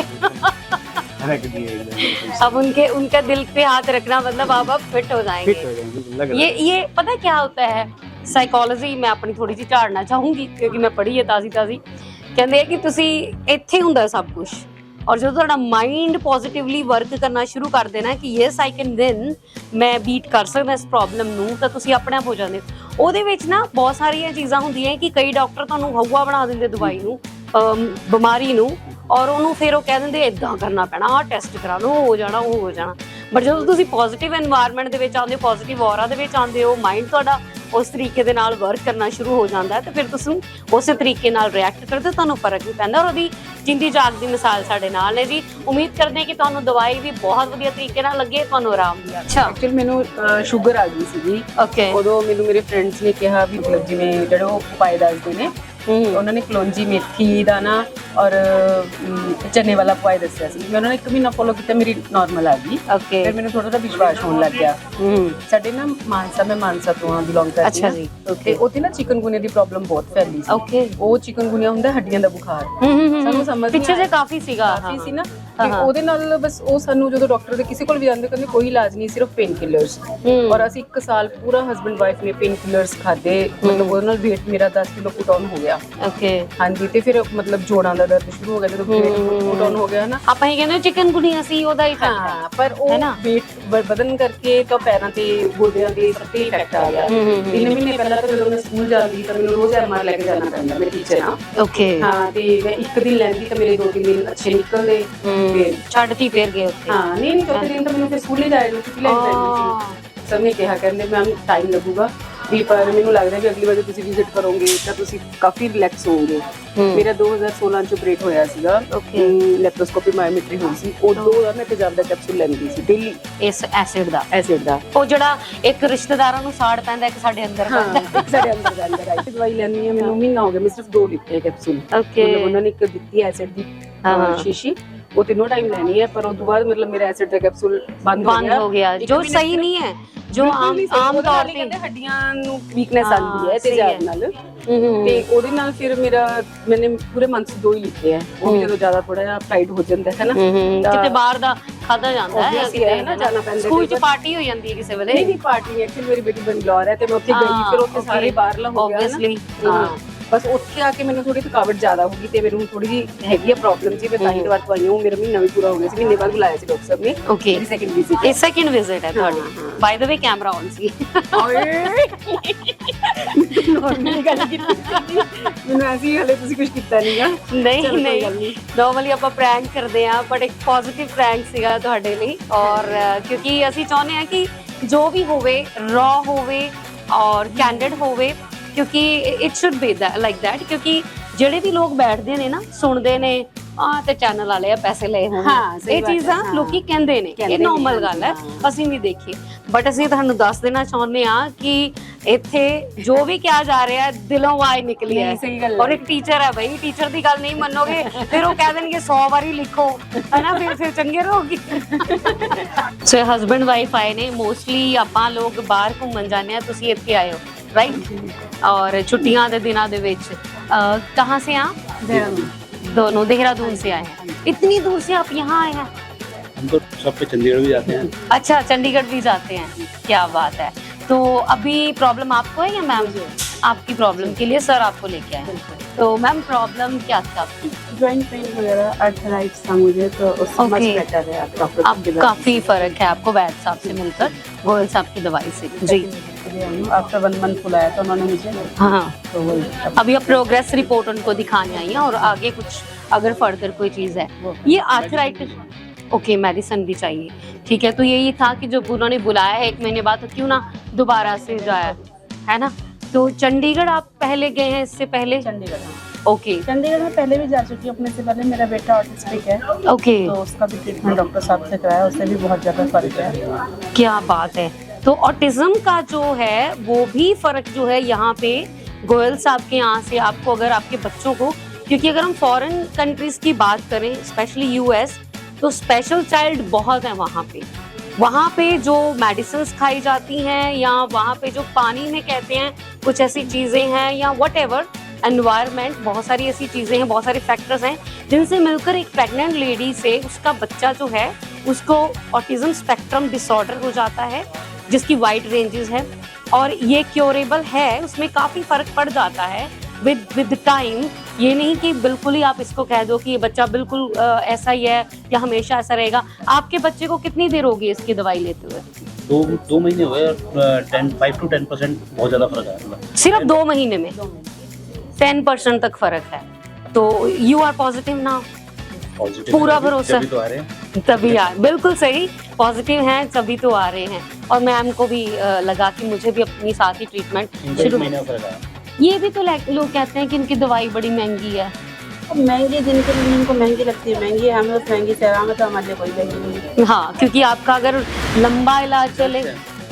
रख दिए एकदम। अब उनका दिल पे हाथ रखना मतलब आप अब फिट हो जाएंगे। फिट हो जाएंगे, लग रहा है। ये पता क्या होता है, ਸਾਈਕੋਲੋਜੀ ਮੈਂ ਆਪਣੀ ਥੋੜੀ ਜਿਹੀ ਝਾੜਨਾ ਚਾਹੂੰਗੀ ਕਿਉਂਕਿ ਮੈਂ ਪੜ੍ਹੀ ਹੈ ਤਾਜ਼ੀ ਕਹਿੰਦੇ ਆ ਕਿ ਤੁਸੀਂ ਇੱਥੇ ਹੁੰਦਾ ਸਭ ਕੁਝ, ਔਰ ਜਦੋਂ ਤੁਹਾਡਾ ਮਾਈਂਡ ਪੋਜ਼ਿਟਿਵਲੀ ਵਰਕ ਕਰਨਾ ਸ਼ੁਰੂ ਕਰ ਦੇਣਾ ਕਿ ਯੈਸ ਆਈ ਕੈਨ ਵਿਨ, ਮੈਂ ਬੀਟ ਕਰ ਸਕਦਾ ਇਸ ਪ੍ਰੋਬਲਮ ਨੂੰ, ਤਾਂ ਤੁਸੀਂ ਆਪਣੇ ਆਪ ਹੋ ਜਾਂਦੇ ਹੋ। ਉਹਦੇ ਵਿੱਚ ਨਾ ਬਹੁਤ ਸਾਰੀਆਂ ਚੀਜ਼ਾਂ ਹੁੰਦੀਆਂ ਕਿ ਕਈ ਡਾਕਟਰ ਤੁਹਾਨੂੰ ਹਊਆ ਬਣਾ ਦਿੰਦੇ ਦਵਾਈ ਨੂੰ, ਬਿਮਾਰੀ ਨੂੰ, ਔਰ ਉਹਨੂੰ ਫਿਰ ਉਹ ਕਹਿ ਦਿੰਦੇ ਇਦਾਂ ਕਰਨਾ ਪੈਣਾ, ਆਹ ਟੈਸਟ ਕਰਾ ਲਓ, ਹੋ ਜਾਣਾ, ਉਹ ਹੋ ਜਾਣਾ। ਬਟ ਜਦੋਂ ਤੁਸੀਂ ਪੋਜ਼ਿਟਿਵ ਐਨਵਾਇਰਨਮੈਂਟ ਦੇ ਵਿੱਚ ਆਉਂਦੇ ਹੋ, ਪੋਜ਼ਿਟਿਵ ਔਰਾ ਦੇ ਵਿੱਚ ਆਉਂਦੇ ਹੋ, ਮਾਈਂਡ ਤੁਹਾਡਾ ਉਸ ਤਰੀਕੇ ਦੇ ਨਾਲ ਵਰਕ ਕਰਨਾ ਸ਼ੁਰੂ ਹੋ ਜਾਂਦਾ ਹੈ, ਤੇ ਫਿਰ ਤੁਸੀਂ ਉਸੇ ਤਰੀਕੇ ਨਾਲ ਰਿਐਕਟ ਕਰਦੇ, ਤੁਹਾਨੂੰ ਫਰਕ ਵੀ ਪੈਂਦਾ। ਔਰ ਉਹਦੀ ਜਿੰਦੀ ਜਾਗ ਦੀ ਮਿਸਾਲ ਸਾਡੇ ਨਾਲ ਨੇ ਜੀ। ਉਮੀਦ ਕਰਦੇ ਹਾਂ ਕਿ ਤੁਹਾਨੂੰ ਦਵਾਈ ਵੀ ਬਹੁਤ ਵਧੀਆ ਤਰੀਕੇ ਨਾਲ ਲੱਗੇ, ਤੁਹਾਨੂੰ ਆਰਾਮ ਵੀ। ਅੱਛਾ, ਐਕਚੁਅਲੀ ਮੈਨੂੰ ਸ਼ੂਗਰ ਆ ਗਈ ਸੀਗੀ, ਓਕੇ। ਉਦੋਂ ਮੈਨੂੰ ਮੇਰੇ ਫਰੈਂਡਸ ਨੇ ਕਿਹਾ ਵੀ ਮਤਲਬ ਜਿਵੇਂ ਜਿਹੜੇ ਉਹ ਉਪਾਅ ਦੱਸਦੇ ਨੇ, ਉਹਨਾਂ ਨੇ ਕਲੌਂਜੀ ਮੇਥੀ ਦਾ ਨਾ ਔਰ ਚਨੇ ਵਾਲਾ ਉਪਾਅ ਦੱਸਿਆ ਸੀ। ਮੈਂ ਉਹਨਾਂ ਨੇ 1 ਮਹੀਨਾ ਫੋਲੋ ਕੀਤਾ, ਮੇਰੀ ਨਾਰਮਲ ਆ ਗਈ। ਓਕੇ, ਫਿਰ ਮੈਨੂੰ ਥੋੜਾ ਜਿਹਾ ਵਿਸ਼ਵਾਸ ਹੋਣ ਲੱਗ ਗਿਆ। ਸਾਡੇ ਨਾ ਮਾਨਸਾ, ਮੈਂ ਮਾਨਸਾ ਤੋਂ ਬਿਲੋਂਗ ਕਰਦੀ ਹਾਂ। ਅੱਛਾ ਜੀ, ਤੇ ਉੱਥੇ ਨਾ ਚਿਕਨਗੁਨੀਆ ਦੀ ਪ੍ਰੋਬਲਮ ਬਹੁਤ ਫੈਲੀ ਸੀ। ਓਕੇ। ਉਹ ਚਿਕਨਗੁਨੀਆ ਹੁੰਦਾ ਹੱਡੀਆਂ ਦਾ ਬੁਖਾਰ, ਸਾਨੂੰ ਸਮਝ ਪਿੱਛੇ ਜੇ ਕਾਫੀ ਸੀਗਾ, ਕਾਫੀ ਸੀ ਨਾ, ਤੇ ਉਹਦੇ ਨਾਲ ਬਸ ਉਹ ਸਾਨੂੰ ਜਦੋਂ ਡਾਕਟਰ ਦੇ ਕਿਸੇ ਕੋਲ ਵੀ ਜਾਂਦੇ ਕਹਿੰਦੇ ਕੋਈ ਇਲਾਜ ਨਹੀਂ, ਸਿਰਫ ਪੇਨ ਕਿਲਰਸ। ਔਰ ਅਸੀਂ 1 ਸਾਲ ਪੂਰਾ ਹਸਬੈਂਡ ਵਾਈਫ ਨੇ ਪੇਨ ਕਿਲਰਸ ਖਾਦੇ, ਮਤਲਬ ਉਹਦੇ ਨਾਲ weight ਮੇਰਾ 10 ਕਿਲੋ ਪੁਟ ਆਨ ਹੋ ਗਿਆ। ਓਕੇ, ਹਾਂਜੀ। ਤੇ ਫਿਰ ਮਤਲਬ ਜੋੜਾਂ ਦਾ ਦਰਦ ਸ਼ੁਰੂ ਹੋ ਗਿਆ ਜਦੋਂ weight ਪੁਟ ਆਨ ਹੋ ਗਿਆ ਨਾ। ਆਪਾਂ ਇਹ ਕਹਿੰਦੇ ਚਿਕਨਗੁਨੀਆ ਸੀ, ਉਹਦਾ ਹੀ ਫੈਕਟ ਹਾਂ, ਪਰ ਉਹ weight ਵਧਣ ਕਰਕੇ ਤਾਂ ਪੈਰਾਂ ਤੇ ਗੋਡਿਆਂ ਤੇ ਸਭ ਤੇ ਇਫੈਕਟ ਆ ਗਿਆ। 3 ਮਹੀਨੇ ਪਹਿਲਾਂ ਤਾਂ ਜਦੋਂ ਮੈਂ ਸਕੂਲ ਜਾਂਦੀ ਤਾਂ ਮੈਨੂੰ ਰੋਜ਼ MR ਲੈ ਕੇ ਜਾਣਾ ਪੈਂਦਾ ਮੇਰੇ ਟੀਚਰ ਨਾਲ। ਓਕੇ, ਹਾਂ, ਤੇ ਮੈਂ 1 ਦਿਨ ਲੈਂਦੀ ਤਾਂ ਮੇਰੇ 2-3 ਦਿਨ ਅੱਛੇ ਨਿਕਲਦੇ, ਫਿਰ ਛੱਡਤੀ ਫਿਰ ਗਏ ਉੱਥੇ। ਹਾਂ, ਨਹੀਂ ਚੌਥੇ ਦਿਨ ਤਾਂ ਮੈਨੂੰ ਫਿਰ ਸਕੂਲ ਹੀ ਜਾਣਾ, ਛੁੱਟੀ ਲੈ ਲੈਣੀ ਸੀ। ਸਭ ਨੇ ਕਿਹਾ, ਕਹਿੰਦੇ ਮੈਮ ਟਾਈਮ ਲੱਗੂਗਾ ਵੀ, ਪਰ ਮੈਨੂੰ ਲੱਗਦਾ ਕਿ ਅਗਲੀ ਵਾਰ ਜਦੋਂ ਤੁਸੀਂ ਵਿਜ਼ਿਟ ਕਰੋਗੇ ਤਾਂ ਤੁਸੀਂ ਕਾਫੀ ਰਿਲੈਕਸ ਹੋਵੋਗੇ। ਮੇਰਾ 2016 ਚ ਆਪਰੇਟ ਹੋਇਆ ਸੀਗਾ, ਲੈਪਰੋਸਕੋਪੀ ਮਾਇਓਮੈਟਰੀ ਹੋਈ ਸੀ। ਉਦੋਂ ਦਾ ਮੈਂ ਤੇਜ਼ਾਬ ਦਾ ਕੈਪਸੂਲ ਲੈਂਦੀ ਸੀ ਡੇਲੀ, ਇਸ ਐਸਿਡ ਦਾ। ਉਹ ਜਿਹੜਾ ਇੱਕ ਰਿਸ਼ਤੇਦਾਰਾਂ ਨੂੰ ਸਾੜ ਪੈਂਦਾ, ਇੱਕ ਸਾਡੇ ਅੰਦਰ ਪੈਂਦਾ, ਸਾਡੇ ਅੰਦਰ ਦਾ ਅੰਦਰ ਆਈ ਦਵਾਈ ਲੈਣੀ ਹੈ ਮੈਨੂੰ ਮਹੀਨਾ ਹੋ ਗਿਆ, ਮੈਂ ਸਿਰਫ 2 ਲਿੱਤੇ ਕੈਪਸੂਲ। ਓਕੇ, ਉਹਨਾਂ ਨੇ ਇੱਕ ਦਿੱਤੀ ਐਸਿਡ ਦੀ ਸ਼ੀਸ਼ੀ, ਉਹ 3 ਟਾਈਮ ਲੈਣੀ ਹੈ, ਪਰ ਉਸ ਤੋਂ ਬਾਅਦ ਮਤਲਬ ਮੇਰਾ ਐਸਿਡ ਦਾ ਕੈਪਸੂਲ ਬੰਦ ਹੋ ਗਿਆ, ਜੋ ਸਹੀ ਨਹੀਂ ਹੈ, ਜੋ ਆਮ ਤੌਰ ਤੇ ਹੱਡੀਆਂ ਨੂੰ ਵੀਕਨੈਸ ਆਉਂਦੀ ਹੈ ਤੇਜ਼ਾਬ ਨਾਲ। ਤੇ ਉਹਦੇ ਨਾਲ ਫਿਰ ਮੈंने ਪੂਰੇ ਮੰਥ 2 ਹੀ ਲਿੱਤੇ ਹੈ। ਉਹ ਜਦੋਂ ਜ਼ਿਆਦਾ ਥੋੜਾ ਜਿਹਾ ਫਰਾਈਡ ਹੋ ਜਾਂਦਾ ਹੈ ਨਾ, ਕਿਤੇ ਬਾਹਰ ਦਾ ਖਾਦਾ ਜਾਂਦਾ ਹੈ, ਕਿਤੇ ਨਾ ਜਾਣਾ ਪੈਂਦਾ। ਸਕੂਲ ਚ ਪਾਰਟੀ ਹੋ ਜਾਂਦੀ ਹੈ ਕਿਸੇ ਵੇਲੇ। ਨਹੀਂ ਪਾਰਟੀ ਐਕਚੁਅਲੀ ਮੇਰੀ ਬੇਟੀ ਬੰਗਲੌਰ ਹੈ ਤੇ ਮੈਂ ਉੱਥੇ ਗਈ, ਫਿਰ ਉੱਥੇ ਸਾਰੇ ਬਾਹਰਲਾ ਹੋ ਗਿਆ ਆਬਵੀਅਸਲੀ। ਹਾਂ, ਬਸ ਉੱਥੇ ਆ ਕੇ ਮੈਨੂੰ ਥੋੜੀ ਥਕਾਵਟ ਜ਼ਿਆਦਾ ਹੋ ਗਈ ਤੇ ਮੈਨੂੰ ਥੋੜੀ ਜਿਹੀ ਹੈਗੀ ਆ ਪ੍ਰੋਬਲਮ ਜੀ। ਮੈਂ ਤਾਂ ਹੀ ਦਵਾਈ ਦਵਾਈ ਹੂੰ, ਮੇਰਾ ਮਹੀਨਾ ਵੀ ਪੂਰਾ ਹੋ ਗਿਆ ਸੀ। ਮਹੀਨੇ ਬਾਅਦ ਬੁਲਾਇਆ ਸੀ ਡਾਕਟਰ ਸਾਹਿਬ ਨੇ। ਓਕੇ, ਸੈਕਿੰਡ ਵਿਜ਼ਿਟ, ਇਹ ਸੈਕਿੰਡ ਵਿਜ਼ਿਟ ਹੈ ਤੁਹਾਡੀ। ਬਾਈ ਦ ਵੇ ਕੈਮਰਾ ਔਨ ਸੀ। ਨਾਰਮਲੀ ਗੱਲ ਕੀਤੀ ਸੀ, ਮੈਨੂੰ ਐਸੀ ਹਲੇ ਤੁਸੀਂ ਕੁਝ ਕੀਤਾ ਨਹੀਂਗਾ। ਨਹੀਂ, ਨਾਰਮਲੀ ਆਪਾਂ ਪ੍ਰੈਂਕ ਕਰਦੇ ਆ, ਬਟ ਇੱਕ ਪੋਜ਼ਿਟਿਵ ਪ੍ਰੈਂਕ ਸੀਗਾ ਤੁਹਾਡੇ ਲਈ। ਔਰ ਕਿਉਂਕਿ ਅਸੀਂ ਚਾਹੁੰਦੇ ਆ ਕਿ ਜੋ ਵੀ ਹੋਵੇ ਰॉ ਹੋਵੇ ਔਰ ਕੈਂਡਿਡ ਹੋਵੇ, ਕਿਉਂਕਿ it should be like that. ਕਿਉਂਕਿ ਜਿਹੜੇ ਵੀ ਲੋਕ ਬੈਠਦੇ ਨੇ ਨਾ, ਸੁਣਦੇ ਨੇ ਤੇ ਚੈਨਲ ਵਾਲੇ ਆ ਪੈਸੇ ਲਏ ਹੋਣ, ਇਹ ਚੀਜ਼ਾਂ ਲੋਕੀ ਕਹਿੰਦੇ ਨੇ, ਇਹ ਨਾਰਮਲ ਗੱਲ ਹੈ, ਅਸੀਂ ਵੀ ਦੇਖੀ। ਬਟ ਅਸੀਂ ਤੁਹਾਨੂੰ ਦੱਸ ਦੇਣਾ ਚਾਹੁੰਦੇ ਆ ਕਿ ਇੱਥੇ ਜੋ ਵੀ ਕਿਹਾ ਜਾ ਰਿਹਾ ਦਿਲੋਂ ਆਵਾਜ਼ ਨਿਕਲੀ ਹੈ। ਔਰ ਇੱਕ ਟੀਚਰ ਹੈ ਬਈ, ਟੀਚਰ ਦੀ ਗੱਲ ਨਹੀਂ ਮੰਨੋਗੇ, ਫਿਰ ਉਹ ਕਹਿ ਦੇਣਗੇ 100 ਵਾਰੀ ਲਿਖੋ, ਹੈਨਾ, ਫਿਰ ਚੰਗੇ ਰਹੋਗੇ। ਸੋ ਹਸਬੈਂਡ ਵਾਈਫ ਆਏ ਨੇ, ਮੋਸਟਲੀ ਆਪਾਂ ਲੋਕ ਬਾਹਰ ਘੁੰਮਣ ਜਾਂਦੇ ਆ, ਤੁਸੀਂ ਇੱਥੇ ਆਏ ਹੋ, राइट। और छुट्टियां के दिनों दे विच कहाँ से आप? दोनों देहरादून से आए हैं। इतनी दूर से आप यहाँ आए हैं? हम तो सब पे चंडीगढ़ भी जाते हैं। अच्छा, चंडीगढ़ भी जाते हैं, क्या बात है। तो अभी प्रॉब्लम आपको है या मैम? आपकी प्रॉब्लम के लिए सर आपको लेके आए। तो मैम प्रॉब्लम क्या था आपकी? जॉइंट पेन वगैरह अर्थराइट्स था मुझे, तो उससे मच बेटर है डॉक्टर। अब काफी फर्क है आपको वैद्य साहब से मिलकर, गोयल साहब की दवाई से। जी, आफ्टर 1 मंथ बुलाया तो उन्होंने मुझे, हाँ, तो वही अभी अब प्रोग्रेस रिपोर्ट उनको दिखाने आई है और आगे कुछ अगर फर्दर कोई चीज है। ये आर्थराइटिस, ओके मेडिसिन भी चाहिए, ठीक है। तो यही था कि जब उन्होंने बुलाया है 1 महीने बाद, तो क्यों ना दोबारा से जाए, है ना। तो चंडीगढ़ आप पहले गए हैं इससे पहले? चंडीगढ़ ओके चंडीगढ़ में पहले भी जा चुकी हूँ, अपने से पहले मेरा बेटा ऑटिस्टिक है, ओके, तो उसका भी ट्रीटमेंट डॉक्टर साहब से कराया, उससे भी बहुत ज़्यादा फर्क है। क्या बात है। तो ऑटिज्म का जो है वो भी फर्क जो है यहाँ पे गोयल साहब के यहाँ से आपको, अगर आपके बच्चों को, क्योंकि अगर हम फॉरेन कंट्रीज की बात करें स्पेशली यूएस, तो स्पेशल चाइल्ड बहुत है वहाँ पे। वहाँ पे जो मेडिसिन खाई जाती हैं या वहाँ पे जो पानी में कहते हैं कुछ ऐसी चीज़ें हैं या व्हाटएवर एनवायरनमेंट, बहुत सारी ऐसी चीज़ें हैं, बहुत सारे फैक्टर्स हैं जिनसे मिलकर एक प्रेग्नेंट लेडी से उसका बच्चा जो है उसको ऑटिज्म स्पेक्ट्रम डिसऑर्डर हो जाता है, जिसकी वाइड रेंजेस है और ये क्योरेबल है। उसमें काफ़ी फ़र्क पड़ जाता है विद टाइम। ये नहीं कि बिल्कुल ही आप इसको कह दो कि ये बच्चा बिल्कुल ऐसा ही है या हमेशा ऐसा रहेगा। आपके बच्चे को कितनी देर होगी इसकी दवाई लेते हुए? 2 महीने हुए और 5 to 10% बहुत ज़्यादा फर्क आया। सिर्फ 2 महीने में 10% तक फर्क है। तो यू आर पॉजिटिव ना? पॉजिटिव पूरा भरोसा? तभी तो आ रहे हैं। तभी आ, बिल्कुल सही, पॉजिटिव हैं तभी तो आ रहे हैं। और मैम को भी लगा कि मुझे भी अपनी साथ ही ट्रीटमेंट इनका 1 शुरू। महीने का फर्क आया। ये भी तो लोग कहते हैं कि इनकी दवाई बड़ी महंगी है। अब महंगी जिनके लिए इनको महंगी लगती है महंगी है, हमें उस महंगी से आराम है, तो हमारे लिए कोई महंगी नहीं है। हाँ, क्योंकि आपका अगर लंबा इलाज चले,